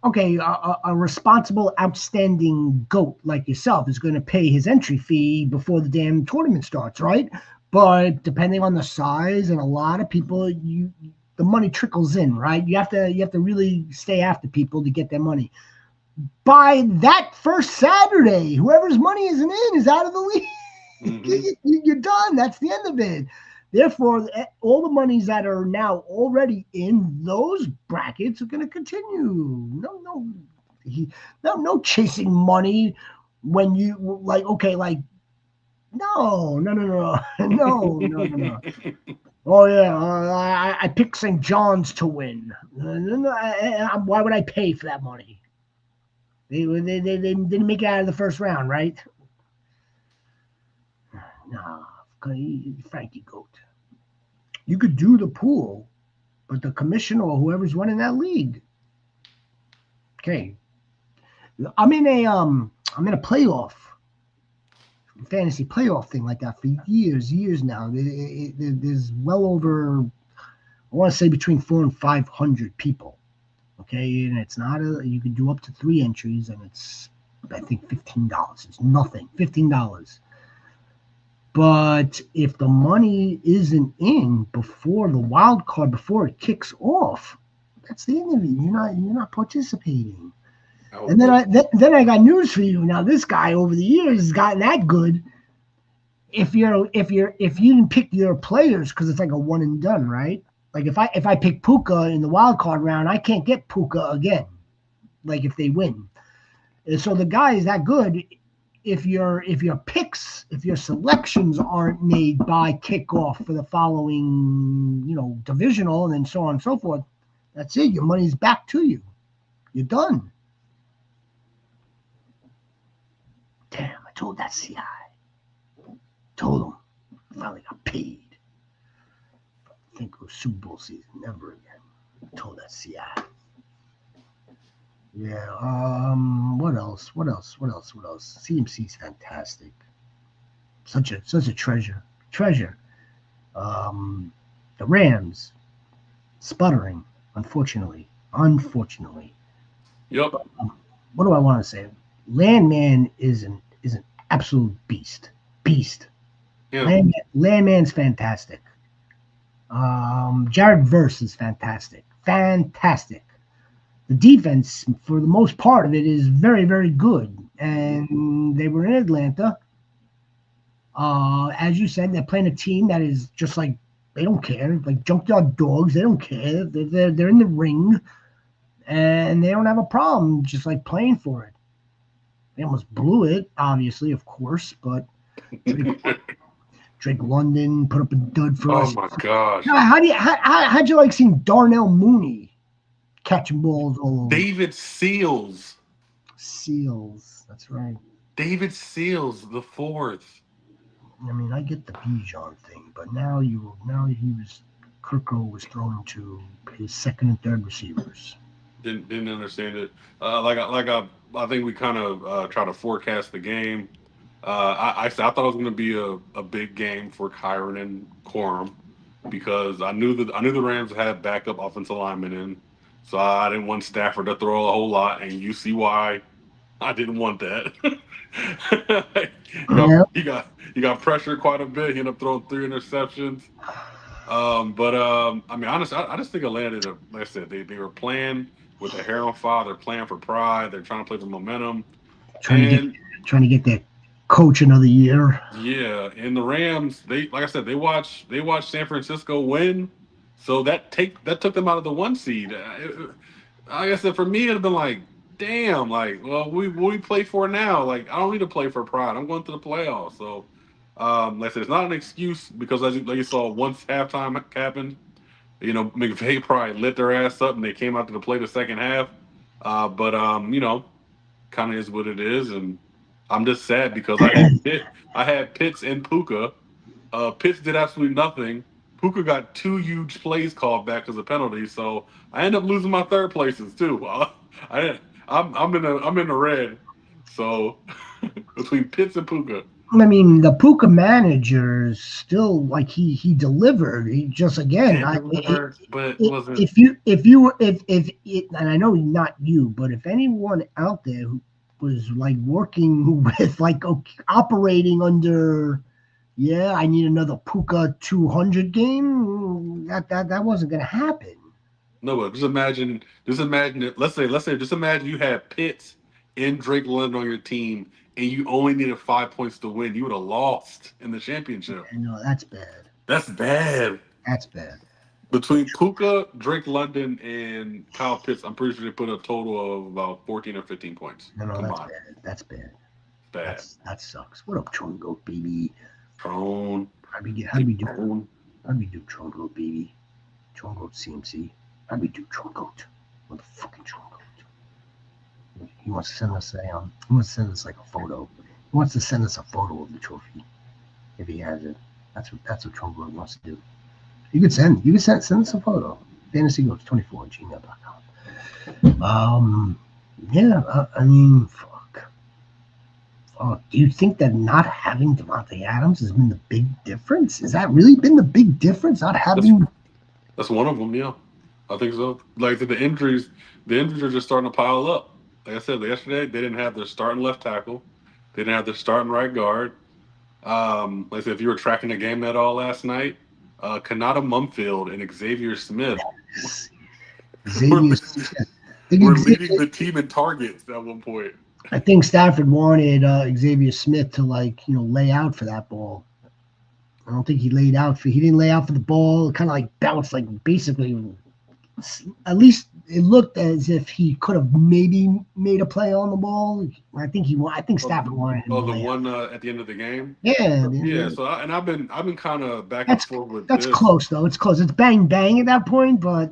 okay, a responsible, outstanding GOAT like yourself is going to pay his entry fee before the damn tournament starts, right? But depending on the size and a lot of people, the money trickles in, right? You have to really stay after people to get their money. By that first Saturday, whoever's money isn't in is out of the league. Mm-hmm. You're done. That's the end of it. Therefore, all the monies that are now already in those brackets are going to continue. No chasing money when you like. Okay, like no. Oh yeah, I picked St. John's to win. Why would I pay for that money? They didn't make it out of the first round, right? Nah, Frankie Goat. You could do the pool, but the commissioner or whoever's running that league. Okay. I'm in a playoff, fantasy playoff thing like that for years now. There's well over, I want to say between 400 and 500 people. Okay, and it's not you can do up to 3 entries, and it's I think $15. It's nothing, $15. But if the money isn't in before the wild card, before it kicks off, that's the end of it. You're not participating. And then I got news for you. Now this guy over the years has gotten that good. If you didn't pick your players, because it's like a one and done, right? Like if I pick Puka in the wild card round, I can't get Puka again. Like if they win. And so the guy is that good. If your picks, if your selections aren't made by kickoff for the following, divisional and then so on and so forth, that's it. Your money's back to you. You're done. Damn, I told that CI. Told him. Finally got paid. I think it was Super Bowl season. Never again. I told that CI. Yeah. What else? CMC's fantastic. Such a treasure. The Rams sputtering. Unfortunately. Yep. What do I want to say? Landman is an absolute beast. Yeah. Landman's fantastic. Jared Verse is fantastic. The defense, for the most part of it, is very, very good. And they were in Atlanta. As you said, they're playing a team that is just like, they don't care. Like junkyard dogs, they don't care. They're in the ring. And they don't have a problem just like playing for it. They almost blew it, obviously, of course. But Drake London put up a dud for us. Oh, my gosh. Now, how'd you like seeing Darnell Mooney catching balls all over? David Seals. That's right. David Seals, the 4th. I mean, I get the Bijan thing, but now Kirko was thrown to his second and third receivers. Didn't understand it. I think we kind of try to forecast the game. I thought it was going to be a big game for Kyron and Quorum because I knew the Rams had backup offensive linemen in, so I didn't want Stafford to throw a whole lot, and you see why I didn't want that. Yeah. He got pressured quite a bit. He ended up throwing 3 interceptions. I mean, honestly, I just think Atlanta did like I said, they were playing with their hair on fire. They're playing for pride. They're trying to play for momentum. And Trying to get their coach another year. yeah, and the Rams, they like I said, they watched San Francisco win, so that took them out of the 1 seed. Like I said, for me, it'd been like, damn, like, well, what we play for now? Like, I don't need to play for pride. I'm going to the playoffs. So, like I said, it's not an excuse because like you saw once halftime happened, McVay probably lit their ass up and they came out to the play the second half. Kind of is what it is, and I'm just sad because I had Pitts and Puka. Pitts did absolutely nothing. Puka got 2 huge plays called back as a penalty, so I end up losing my third places too. I'm in the red. So between Pitts and Puka. I mean, the Puka manager still like he delivered. He just again, But wasn't. if and I know not you, but if anyone out there who was like working with like operating under, yeah, I need another Puka 200 game. That wasn't gonna happen. No, but just imagine it. Just imagine you had Pitts and Drake London on your team, and you only needed 5 points to win. You would have lost in the championship. No, that's bad. That's bad. That's bad. Between Puka, Drake London, and Kyle Pitts, I'm pretty sure they put a total of about 14 or 15 points. No, that's bad. That's bad. Bad. That sucks. What up, Tron Goat, baby? Tron. How do we do Tron Goat, baby? Tron Goat CMC. How do we do Tron Goat? Motherfucking Tron Goat. He wants to send us like a photo. He wants to send us a photo of the trophy if he has it. That's what Tron Goat wants to do. You can send us a photo. FantasyGoats24@gmail.com. I mean, fuck. Do you think that not having Devontae Adams has been the big difference? Has that really been the big difference? Not having. That's one of them. Yeah, I think so. Like the injuries are just starting to pile up. Like I said yesterday, they didn't have their starting left tackle. They didn't have their starting right guard. Like I said, if you were tracking the game at all last night, Kanata Mumfield and Xavier Smith were leading the team in targets at one point. I think Stafford wanted Xavier Smith to lay out for that ball. I don't think he didn't lay out for the ball. It kind of like bounced, like basically, at least it looked as if he could have maybe made a play on the ball. I think Stafford wanted him. Oh, the one at the end of the game. Yeah. Yeah. So I've been kind of back and forth with that's this. Close though. It's close. It's bang bang at that point, but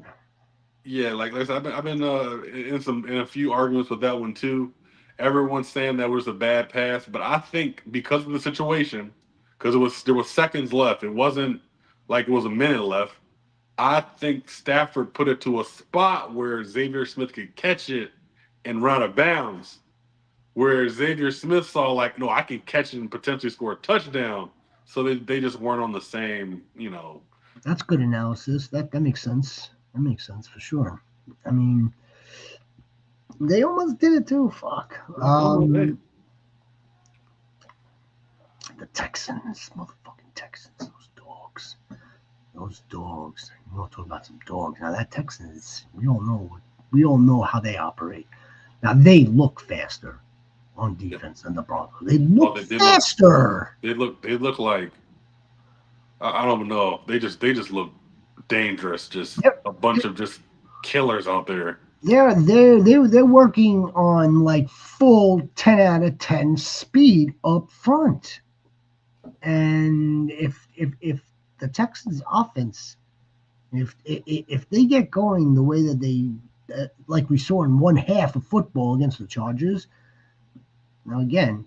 yeah, like I said, I've been in a few arguments with that one too. Everyone's saying that was a bad pass, but I think because of the situation, because there was seconds left, it wasn't like it was a minute left. I think Stafford put it to a spot where Xavier Smith could catch it and run out of bounds. Where Xavier Smith saw like, no, I can catch it and potentially score a touchdown. So they just weren't on the same, That's good analysis. That makes sense. That makes sense for sure. I mean, they almost did it too. Fuck. The Texans, motherfucking Texans, those dogs. You want to talk about some dogs? Now that Texans, we all know how they operate. Now they look faster on defense than the Broncos. They look faster. They look like I don't know. They just look dangerous. Just a bunch of just killers out there. They're working on like full 10 out of 10 speed up front. And if the Texans offense, if they get going the way that they like we saw in one half of football against the Chargers. Now again,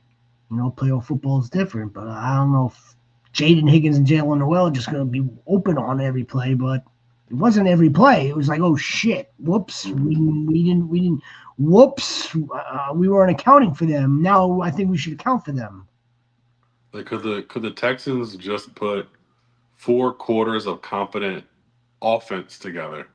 playoff football is different, but I don't know if Jaden Higgins and Jalen Noel are just going to be open on every play, but It wasn't every play. It was like, oh shit, whoops, we didn't. Whoops, we weren't accounting for them. Now I think we should account for them. Like, could the Texans just put 4 quarters of competent offense together?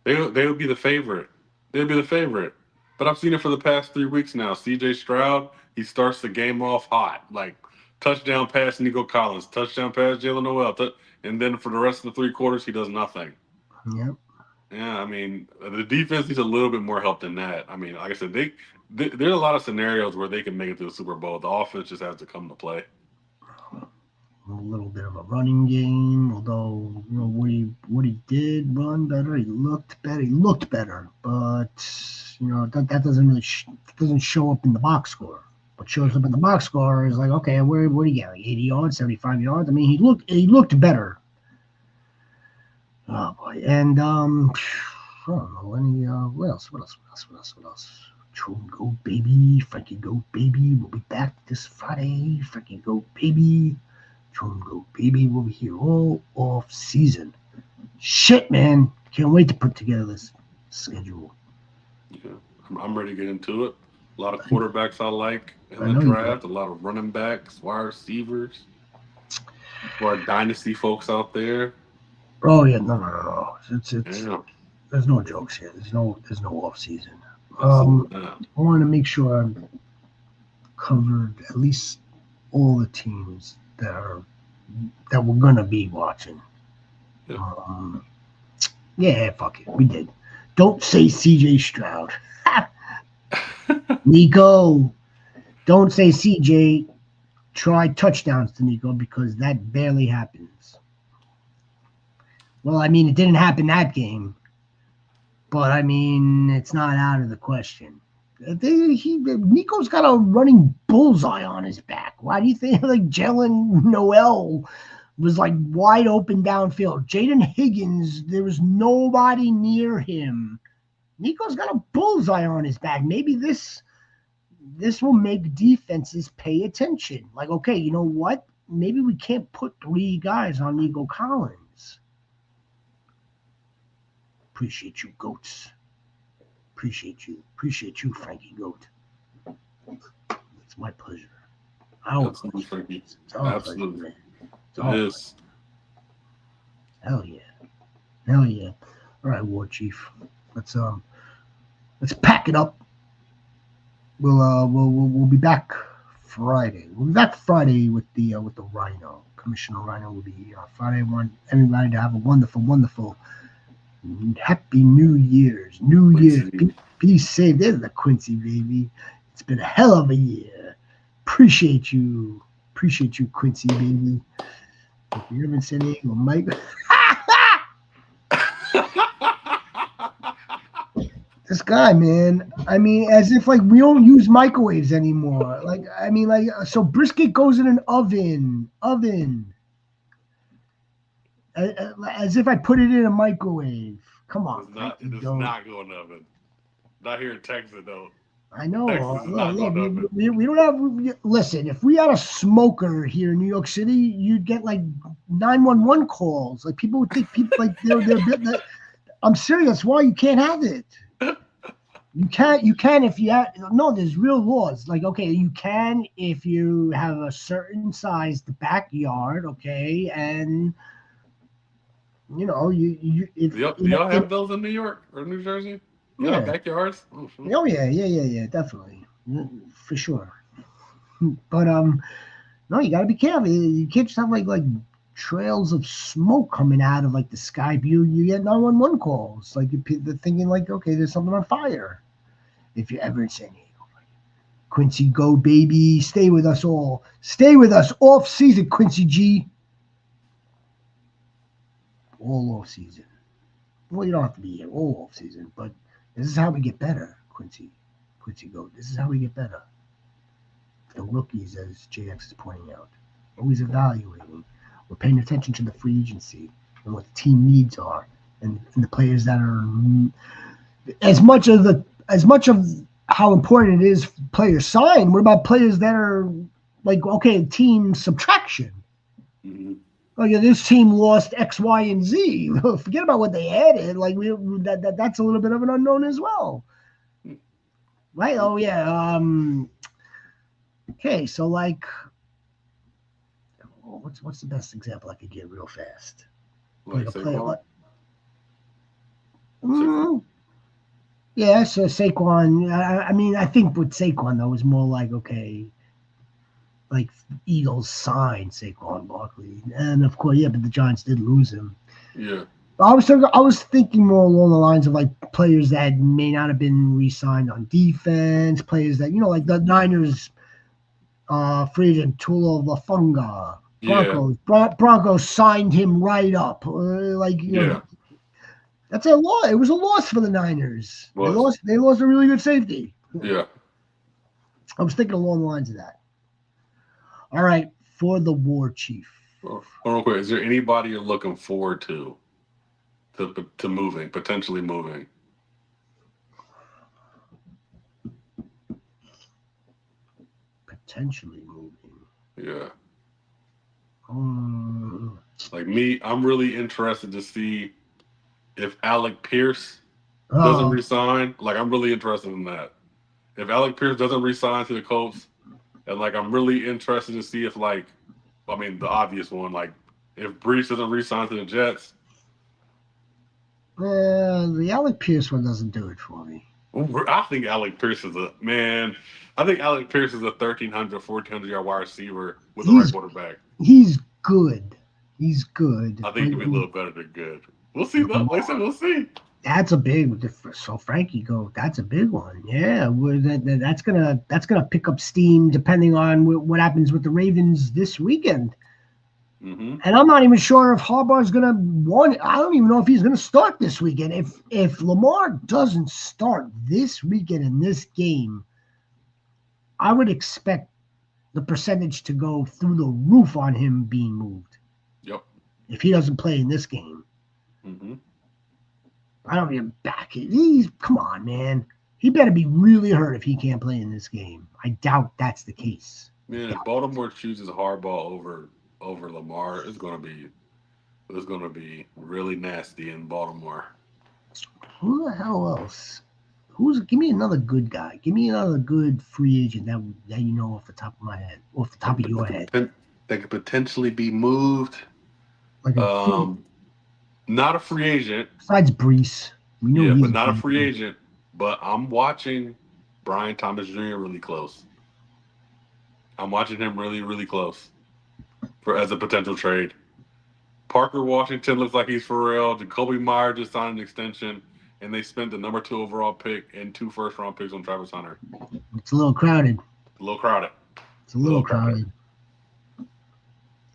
They would be the favorite. They'd be the favorite. But I've seen it for the past 3 weeks now. C.J. Stroud, he starts the game off hot, like touchdown pass Nico Collins, touchdown pass Jalen Noel, and then for the rest of the 3 quarters, he does nothing. Yep. Yeah, I mean, the defense needs a little bit more help than that. I mean, like I said, there's a lot of scenarios where they can make it to the Super Bowl. The offense just has to come to play. A little bit of a running game, although Woody did run better. He looked better. But that doesn't show up in the box score. What shows up in the box score is like, okay, what do you get? Like 80 yards, 75 yards. I mean, he looked better. Oh boy, and I don't know any. What else? Tune Go Baby, Frankie Go Baby. We'll be back this Friday. Frankie Go Baby. Tune Go Baby. We'll be here all off season. Shit, man. Can't wait to put together this schedule. Yeah, I'm ready to get into it. A lot of quarterbacks I like in the draft. A lot of running backs, wide receivers. For our dynasty folks out there. Oh yeah, no. It's There's no jokes here. There's no off season. I want to make sure I've covered at least all the teams that we're gonna be watching. Yeah, fuck it, we did. Don't say C.J. Stroud. Nico, don't say C.J. Try touchdowns to Nico because that barely happens. Well, I mean, it didn't happen that game. But, I mean, it's not out of the question. Nico's got a running bullseye on his back. Why do you think, like, Jalen Noel was, like, wide open downfield? Jaden Higgins, there was nobody near him. Nico's got a bullseye on his back. Maybe this will make defenses pay attention. Like, okay, you know what? Maybe we can't put 3 guys on Nico Collins. Appreciate you, goats. Appreciate you, Frankie Goat. It's my pleasure. Absolutely, Frankie. Absolutely. It is. Hell yeah. All right, War Chief. Let's pack it up. We'll be back Friday. We'll be back Friday with the Rhino. Commissioner Rhino will be here Friday. I want everybody to have a wonderful, wonderful Happy New Year's. Be safe. There's the Quincy, baby. It's been a hell of a year. Appreciate you, Quincy, baby. If you haven't said anything, Mike. This guy, man. I mean, as if like we don't use microwaves anymore. Like, I mean, like, so brisket goes in an oven. As if I put it in a microwave. Come on. It does not go in the oven. Not here in Texas, though. I know. We don't have. Listen, if we had a smoker here in New York City, you'd get like 911 calls. Like people would think people like they're I'm serious. Why you can't have it? You can if you have. No, there's real laws. Like, okay, you can if you have a certain sized backyard. Okay, and you know if do y'all have those in New York or New Jersey? Yeah, backyards. Oh yeah, definitely, for sure. But no, you gotta be careful. You can't just have like trails of smoke coming out of like the sky view. You get 911 calls. Like they're thinking like, okay, there's something on fire. If you're ever in San Diego, Quincy, go baby, stay with us all. Stay with us off season, Quincy G. All off season. Well, you don't have to be here all off season, but this is how we get better, Quincy Goat. This is how we get better. The rookies, as JX is pointing out, always evaluating. We're paying attention to the free agency and what the team needs are, and the players that are as much of how important it is players sign. What about players that are like, okay, team subtraction? Mm-hmm. Like this team lost X, Y, and Z. Forget about what they added. Like that's a little bit of an unknown as well, right? Oh yeah. Okay, so like, what's the best example I could get real fast? Like A player. Saquon? Yeah, so Saquon. I mean, I think with Saquon though, it was more like okay, like Eagles signed Saquon Barkley, and of course, yeah, but the Giants did lose him. Yeah. I was thinking more along the lines of like players that may not have been re-signed on defense, players that like the Niners, free agent Tulo Lafunga, Yeah. Broncos signed him right up, Yeah. that's a loss. It was a loss for the Niners. Was. They lost a really good safety. Yeah. I was thinking along the lines of that. All right, for the war chief. Real quick, is there anybody you're looking forward to moving, potentially moving? Potentially moving. Yeah. Like me, I'm really interested to see if Alec Pierce doesn't resign. Like I'm really interested in that. If Alec Pierce doesn't resign to the Colts, and like I'm really interested to see if the obvious one, like if Brees doesn't resign to the Jets. The Alec Pierce one doesn't do it for me. I think Alec Pierce is a man. I think Alec Pierce is a 1,300, 1,400 yard wide receiver with the right quarterback. He's good. He's good. I think he could be a little better than good. We'll see though. Like I said, we'll see. That's a big. So Frankie go. That's a big one. Yeah, that's gonna pick up steam depending on what happens with the Ravens this weekend. Mm-hmm. And I'm not even sure if Harbaugh's gonna want it. I don't even know if he's gonna start this weekend. If Lamar doesn't start this weekend in this game, I would expect the percentage to go through the roof on him being moved. Yep. If he doesn't play in this game. Mm-hmm. I don't even back it. Come on, man. He better be really hurt if he can't play in this game. I doubt that's the case. Man, if Baltimore chooses Harbaugh over Lamar, it's gonna be really nasty in Baltimore. Who the hell else? Give me another good guy. Give me another good free agent that you know off the top of my head, off the top of your head. That could potentially be moved. Like not a free agent. Besides Brees. But not a free agent. But I'm watching Brian Thomas Jr. really close. I'm watching him really, really close as a potential trade. Parker Washington looks like he's for real. Jacoby Meyer just signed an extension, and they spent the number 2 overall pick and 2 first-round picks on Travis Hunter. It's a little crowded. It's a little crowded.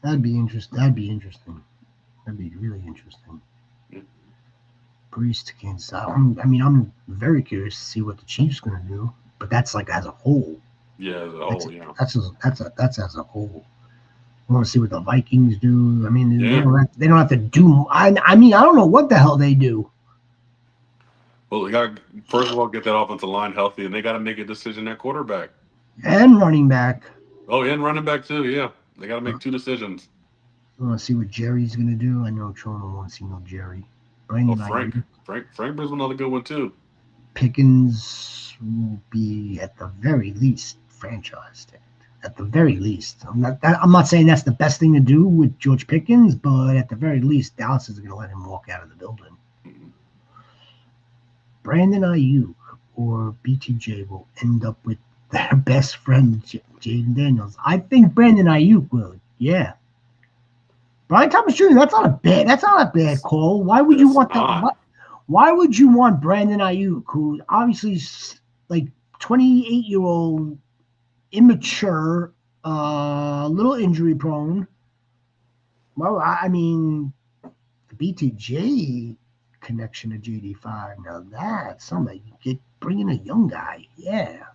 That'd be interesting. That'd be really interesting. Yeah. Brees to Kansas. I'm very curious to see what the Chiefs going to do, but that's like as a whole. Yeah, as a whole. That's as a whole. I want to see what the Vikings do. I mean, they don't have to do. I don't know what the hell they do. Well, they got to first of all get that offensive line healthy, and they got to make a decision at quarterback and running back. Oh, and running back too. Yeah, they got to make 2 decisions. I want to see what Jerry's going to do. I know Tron don't want to see no Jerry. Frank brings another good one too. Pickens will be at the very least franchise tag. At the very least, I'm not saying that's the best thing to do with George Pickens, but at the very least, Dallas is going to let him walk out of the building. Mm-hmm. Brandon Ayuk or BTJ will end up with their best friend Jaden Daniels. I think Brandon Ayuk will. Yeah. Brian Thomas Jr. That's not a bad call. Why would you want that? Why would you want Brandon Ayuk, who obviously is like 28-year-old, immature, little injury prone? Well, I mean, the BTJ connection to JD5. Now that's something you bring in a young guy. Yeah.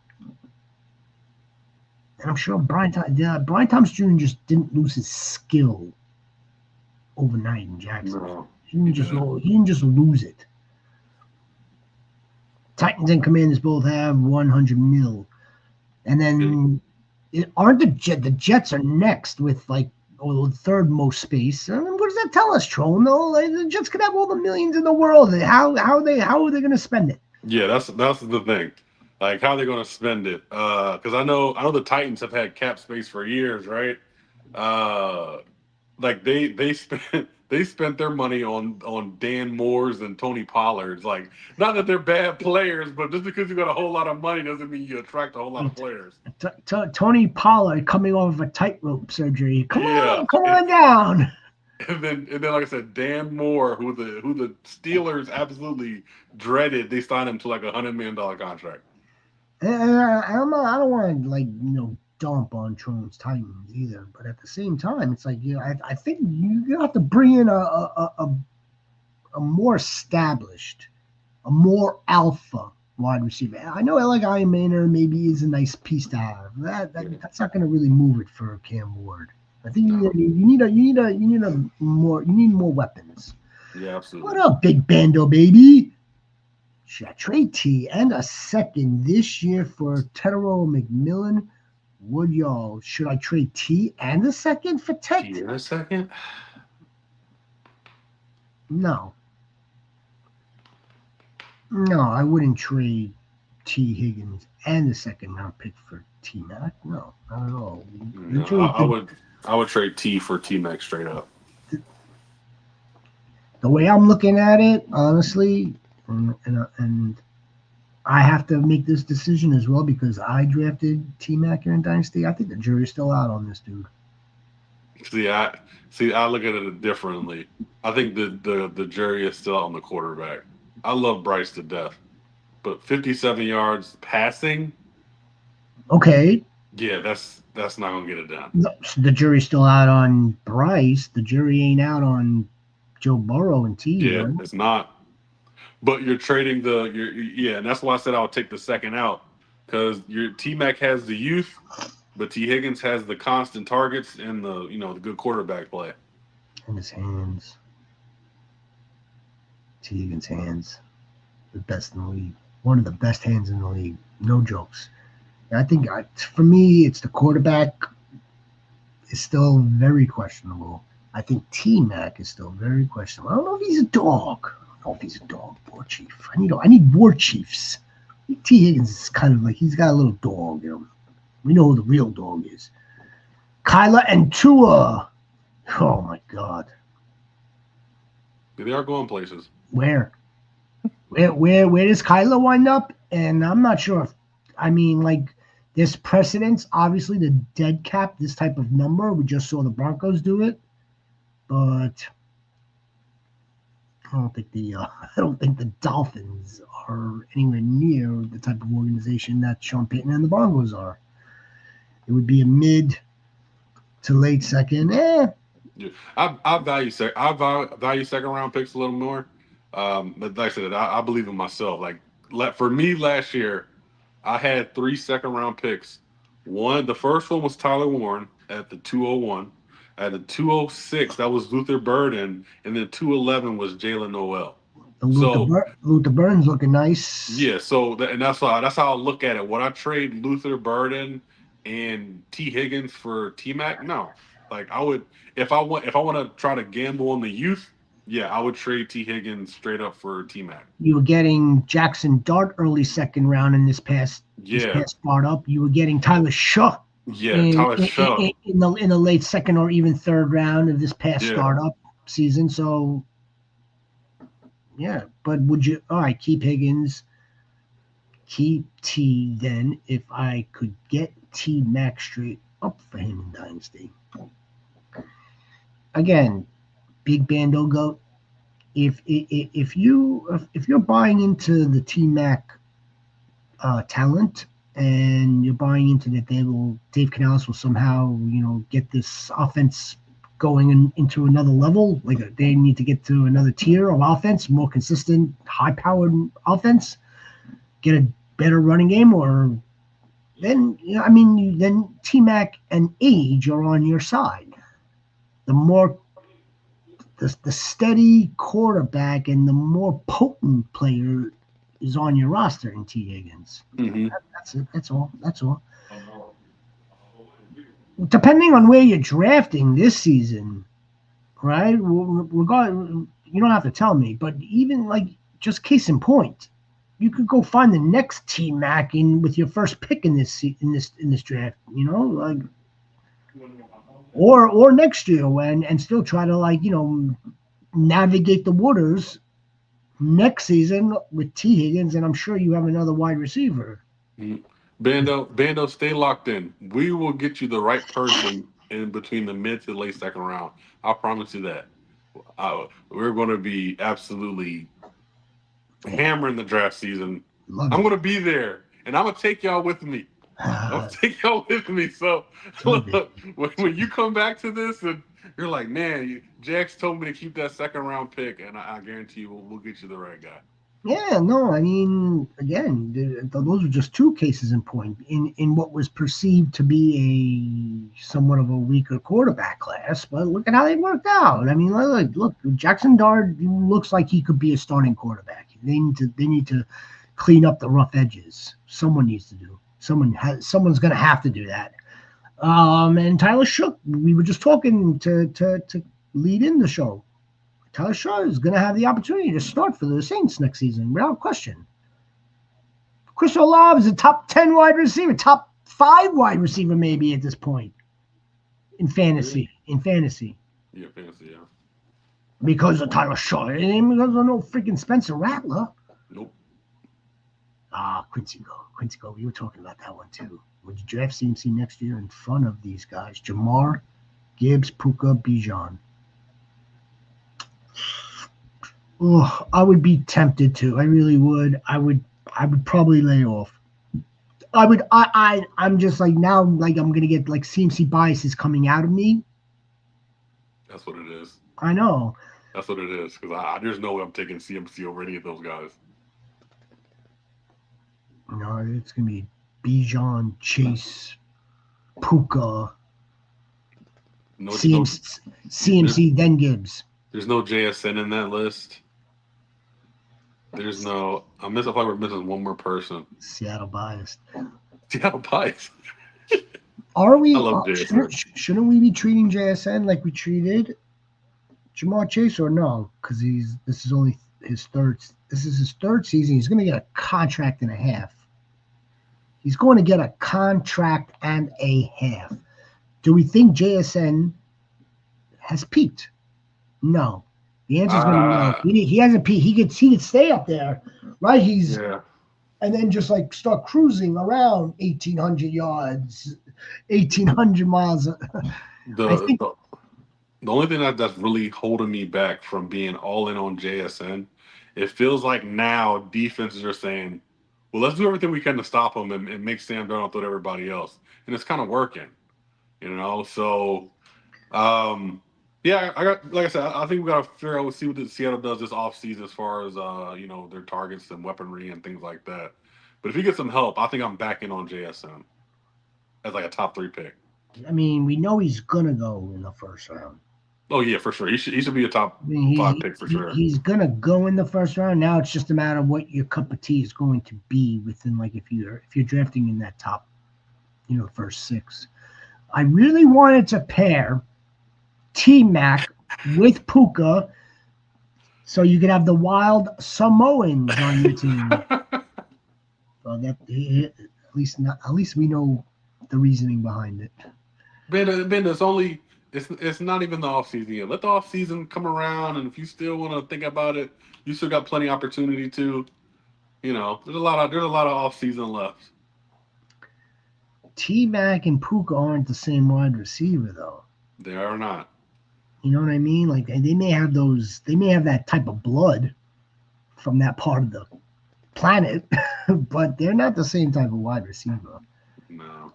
And I'm sure Brian Thomas Jr. just didn't lose his skill overnight in Jacksonville. No, he didn't just lose it. Titans and Commanders both have 100 mil. And then aren't the Jets are next with like or the third most space. And what does that tell us, Troll? No, like, the Jets could have all the millions in the world. How are they going to spend it? Yeah, that's the thing. Like, how are they going to spend it? Because I know the Titans have had cap space for years, right? Uh, like they spent they spent their money on Dan Moore's and Tony Pollard's. Like, not that they're bad players, but just because you got a whole lot of money doesn't mean you attract a whole lot of players. Tony Pollard coming off of a tightrope surgery. Yeah, Come on down. and then like I said, Dan Moore, who the Steelers absolutely dreaded, they signed him to like $100 million contract. And I don't want to dump on Trone's Titans either, but at the same time, it's like I think you have to bring in a more established, a more alpha wide receiver. I know like Iron Maynard maybe is a nice piece to have. That's not going to really move it for Cam Ward. I think you need more weapons. Yeah, absolutely. What up, Big Bando baby? Should I trade T and a second this year for Tedero McMillan? Would y'all? Should I trade T and a second for Ted? T and a second? No. No, I wouldn't trade T Higgins and the second round pick for T Mac. No, not at all. No, I would trade T for T Mac straight up. The way I'm looking at it, honestly, and I have to make this decision as well because I drafted T Mac here in Dynasty. I think the jury's still out on this dude. See, I look at it differently. I think the jury is still out on the quarterback. I love Bryce to death, but 57 yards passing. Okay. Yeah, that's not gonna get it done. The jury's still out on Bryce. The jury ain't out on Joe Burrow and T. Yeah, right? It's not. But you're trading and that's why I said I would take the second out because your T Mac has the youth, but T Higgins has the constant targets and the good quarterback play. In his hands. T Higgins' hands, the best in the league. One of the best hands in the league. No jokes. I think for me, it's the quarterback is still very questionable. I think T Mac is still very questionable. I don't know if he's a dog. War chief. I need war chiefs. T Higgins is kind of like he's got a little dog. We know who the real dog is. Kyler and Tua. Oh my God. They are going places. Where does Kyler wind up? And I'm not sure if there's precedence. Obviously, the dead cap, this type of number. We just saw the Broncos do it, but I don't think the Dolphins are anywhere near the type of organization that Sean Payton and the Broncos are. It would be a mid to late second. Yeah. I value second round picks a little more. But like I said, I believe in myself. Like for me last year, I had 3 second round picks. The first one was Tyler Warren at the 201. At the 206, that was Luther Burden, and then 211 was Jalen Noel. Luther Burden's looking nice. Yeah, that's how I look at it. Would I trade Luther Burden and T Higgins for T Mac? No. Like I would if I want to try to gamble on the youth. Yeah, I would trade T Higgins straight up for T Mac. You were getting Jackson Dart early second round in this past startup. You were getting Tyler Shaw. Yeah, Tyler Shaw in the late second or even third round of this past startup season. So yeah, but would you? All right, keep Higgins, keep T. Then if I could get T Mac straight up for him in Dynasty. Again, Big Bando Goat. If you're buying into the T Mac talent and you're buying into that Dave Canales will somehow get this offense going into another level, like they need to get to another tier of offense, more consistent, high-powered offense, get a better running game, or then then T Mac and age are on your side. The more the steady quarterback and the more potent player is on your roster in T Higgins. Mm-hmm. That's it. That's all. depending on where you're drafting this season, right? We're going. You don't have to tell me, but even like just case in point, you could go find the next T Mac in with your first pick in this draft. Like or next year and still try to navigate the waters next season with T Higgins, and I'm sure you have another wide receiver. Bando, stay locked in. We will get you the right person in between the mid to late second round. I promise you that. We're going to be absolutely hammering the draft season. I'm going to be there, and I'm going to take y'all with me. I'm take y'all with me. So look, when you come back to this and you're like, man, Jax told me to keep that second round pick, and I guarantee you we'll get you the right guy. Yeah, no, I mean, again, those are just two cases in point in what was perceived to be a somewhat of a weaker quarterback class. But look at how they worked out. I mean, look, Jackson Dart looks like he could be a starting quarterback. They need to clean up the rough edges. Someone needs to do. Someone's going to have to do that. And Tyler Shook, we were just talking to lead in the show. Tyler Shaw is going to have the opportunity to start for the Saints next season, without question. Chris Olave is a top 10 wide receiver, top 5 wide receiver maybe at this point in fantasy. Yeah, fantasy, yeah. Because of Tyler Shaw. And because of no freaking Spencer Rattler. Nope. Quincy Go. We were talking about that one too. Would you draft CMC next year in front of these guys? Jamar, Gibbs, Puka, Bijan. Oh, I would be tempted to. I really would. I would probably lay off. I'm just like now, like I'm gonna get like CMC biases coming out of me. That's what it is. I know. That's what it is. Because there's no way I'm taking CMC over any of those guys. No, it's gonna be Bijan, Chase, Puka, CMC, then Gibbs. There's no JSN in that list. There's no. I feel like we're missing one more person. Seattle biased. Are we? I love JSN. Shouldn't we be treating JSN like we treated Jamar Chase, or no? Because this is only his third. This is his third season. He's going to get a contract and a half. He's going to get a contract and a half. Do we think JSN has peaked? No. The answer is going to be no. He hasn't peaked. He could stay up there, right? And then just like start cruising around 1,800 yards, 1,800 miles. The only thing that's really holding me back from being all in on JSN, it feels like now defenses are saying, well, let's do everything we can to stop him and make Sam Darnold throw to everybody else. And it's kind of working, So, yeah, like I said, I think we got to figure out, see what Seattle does this offseason as far as, their targets and weaponry and things like that. But if he gets some help, I think I'm back in on JSN as like a top 3 pick. I mean, we know he's going to go in the first round. Oh, yeah, for sure. He should be a top 5 pick for sure. He's going to go in the first round. Now it's just a matter of what your cup of tea is going to be within, like, if you're drafting in that top, first 6. I really wanted to pair T-Mac with Puka so you could have the wild Samoans on your team. Well, at least we know the reasoning behind it. Ben, it's not even the offseason yet. Let the offseason come around, and if you still want to think about it, you still got plenty of opportunity to. There's a lot of offseason left. T-Mac and Puka aren't the same wide receiver, though. They are not. You know what I mean? Like they may have that type of blood from that part of the planet, but they're not the same type of wide receiver. No.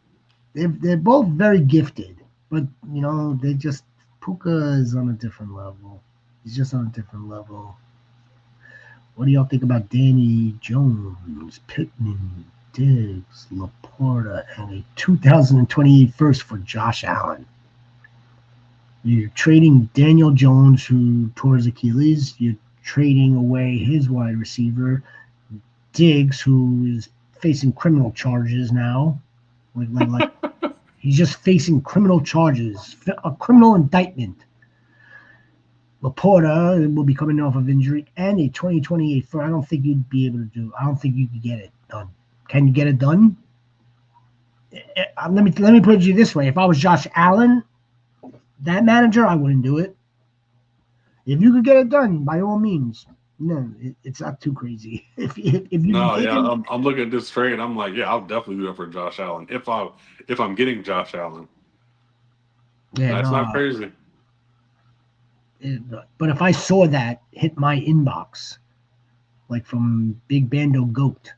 They're both very gifted, but they just Puka is on a different level. He's just on a different level. What do y'all think about Danny Jones, Pittman, Diggs, Laporta, and a 2028 first for Josh Allen? You're trading Daniel Jones, who tore his Achilles. You're trading away his wide receiver, Diggs, who is facing criminal charges now. Like He's just facing criminal charges, a criminal indictment. Laporta will be coming off of injury and a 2028 first. I don't think you'd be able to do. I don't think you could get it done. Can you get it done? Let me put it to you this way: if I was Josh Allen, that manager, I wouldn't do it. If you could get it done, by all means. No, it's not too crazy. If you No, yeah, I'm looking at this trade. I'm like, yeah, I'll definitely do it for Josh Allen if I'm getting Josh Allen. yeah, That's not crazy. But if I saw that hit my inbox, like from Big Bando Goat,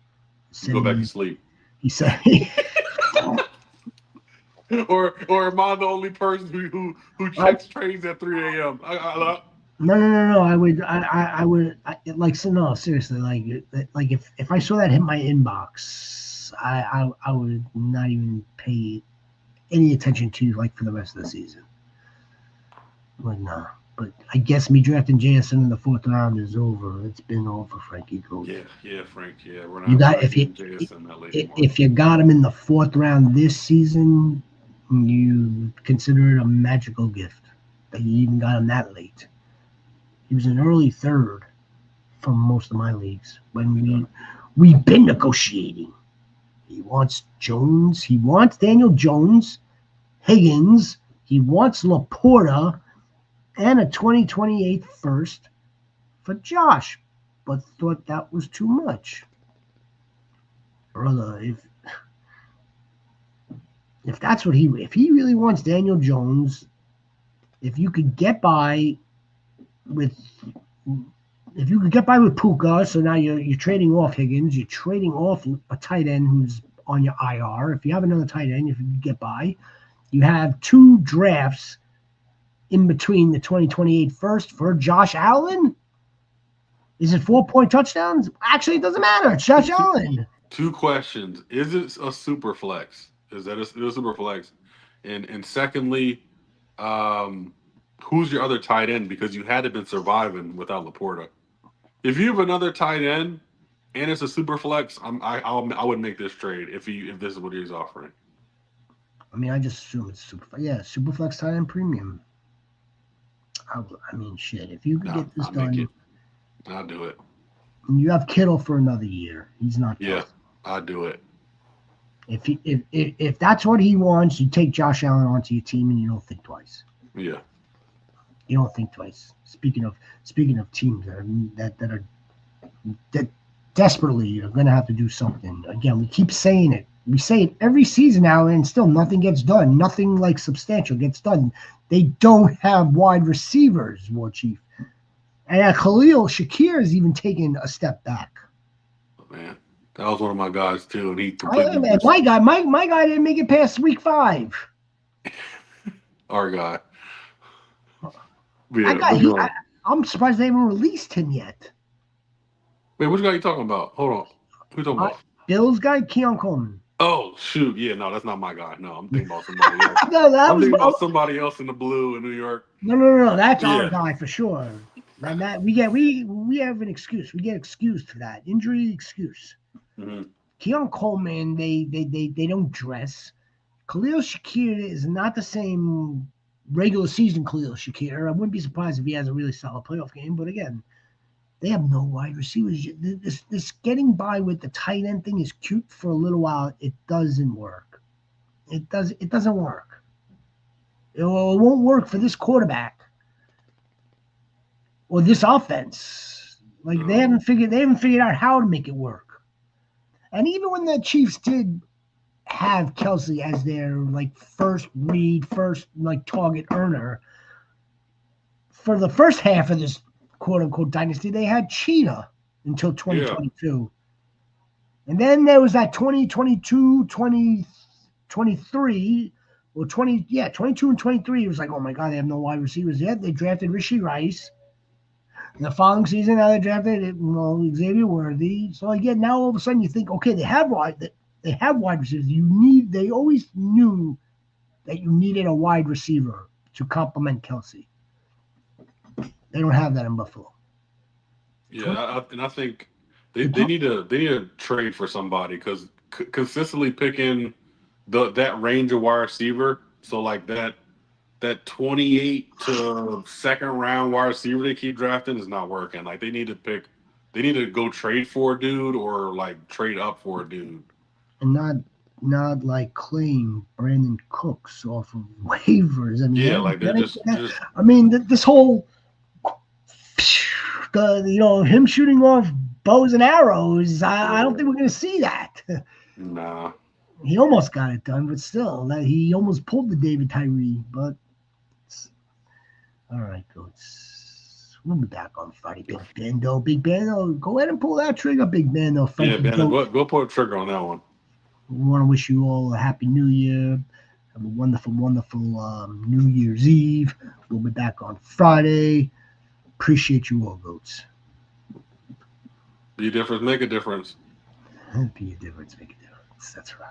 Go back to sleep. He said, or am I the only person who checks trades at 3 a.m.? No. I would no, seriously, like if I saw that hit my inbox, I would not even pay any attention to like for the rest of the season. But no. But I guess me drafting JSN in the 4th round is over. It's been over, Frankie Goat. Yeah, Frank. Yeah, we're not. You got if you got him in the 4th round this season, you consider it a magical gift that you even got him that late. He was an early 3rd from most of my leagues when we've been negotiating. He wants Jones. He wants Daniel Jones, Higgins. He wants Laporta. And a 2028 first for Josh, but thought that was too much. Brother, if that's what if he really wants Daniel Jones, if you could get by with Puka, so now you're trading off Higgins, you're trading off a tight end who's on your IR. If you have another tight end, if you can get by, you have 2 drafts in between the 2028 first for Josh Allen. Is it 4-point touchdowns? Actually, it doesn't matter. It's Josh Allen. 2 questions. Is it a super flex? Is that a super flex? And secondly, who's your other tight end? Because you had to been surviving without Laporta. If you have another tight end and it's a super flex, I would make this trade if this is what he's offering. I mean, I just assume it's super flex tight end premium. I mean, shit. If you could get this done, I'll do it. You have Kittle for another year. He's not. Yeah, I'll do it. If that's what he wants, you take Josh Allen onto your team and you don't think twice. Yeah. You don't think twice. Speaking of teams that desperately are going to have to do something. Again, we keep saying it. We say it every season now, and still nothing gets done. Nothing like substantial gets done. They don't have wide receivers, War Chief. And Khalil Shakir has even taken a step back. Oh, man, that was one of my guys too, and he completely. My guy didn't make it past week 5. Our guy. Yeah, I'm surprised they haven't released him yet. Wait, which guy are you talking about? Hold on. Who you talking about? Bill's guy, Keon Coleman. Oh, shoot. Yeah, no, that's not my guy. No, I'm thinking about somebody else. I'm thinking about somebody else in the blue in New York. No. That's our guy for sure. We have an excuse. We get excused for that. Injury excuse. Mm-hmm. Keon Coleman, they don't dress. Khalil Shakir is not the same regular season Khalil Shakir. I wouldn't be surprised if he has a really solid playoff game, but again, they have no wide receivers. This getting by with the tight end thing is cute for a little while. It doesn't work. It doesn't work. It won't work for this quarterback or this offense. Like they haven't figured out how to make it work. And even when the Chiefs did have Kelsey as their first target earner, for the first half of this quote-unquote dynasty, they had Cheetah until 2022. Yeah. And then there was that 2022, 2023, or 22 and 23. It was like, oh my God, they have no wide receivers yet. They drafted Rashee Rice. And the following season, now they drafted Xavier Worthy. So again, now all of a sudden you think, okay, they have wide receivers. They always knew that you needed a wide receiver to complement Kelsey. They don't have that in Buffalo. Yeah, I think they need to trade for somebody because consistently picking that range of wide receiver. So like that 28 to second round wide receiver they keep drafting is not working. Like they need to go trade for a dude or like trade up for a dude. And not like claim Brandon Cooks off of waivers. I mean, Yeah, like they're just I mean, this whole him shooting off bows and arrows. I don't think we're going to see that. nah. He almost got it done, but still, he almost pulled the David Tyree. But all right, goats. We'll be back on Friday. Big Bando, go ahead and pull that trigger, Big Bando. Yeah, Frankie man, Goat. go put a trigger on that one. We want to wish you all a happy New Year. Have a wonderful, wonderful New Year's Eve. We'll be back on Friday. Appreciate you all, goats. Be a difference, make a difference. Be a difference, make a difference. That's right.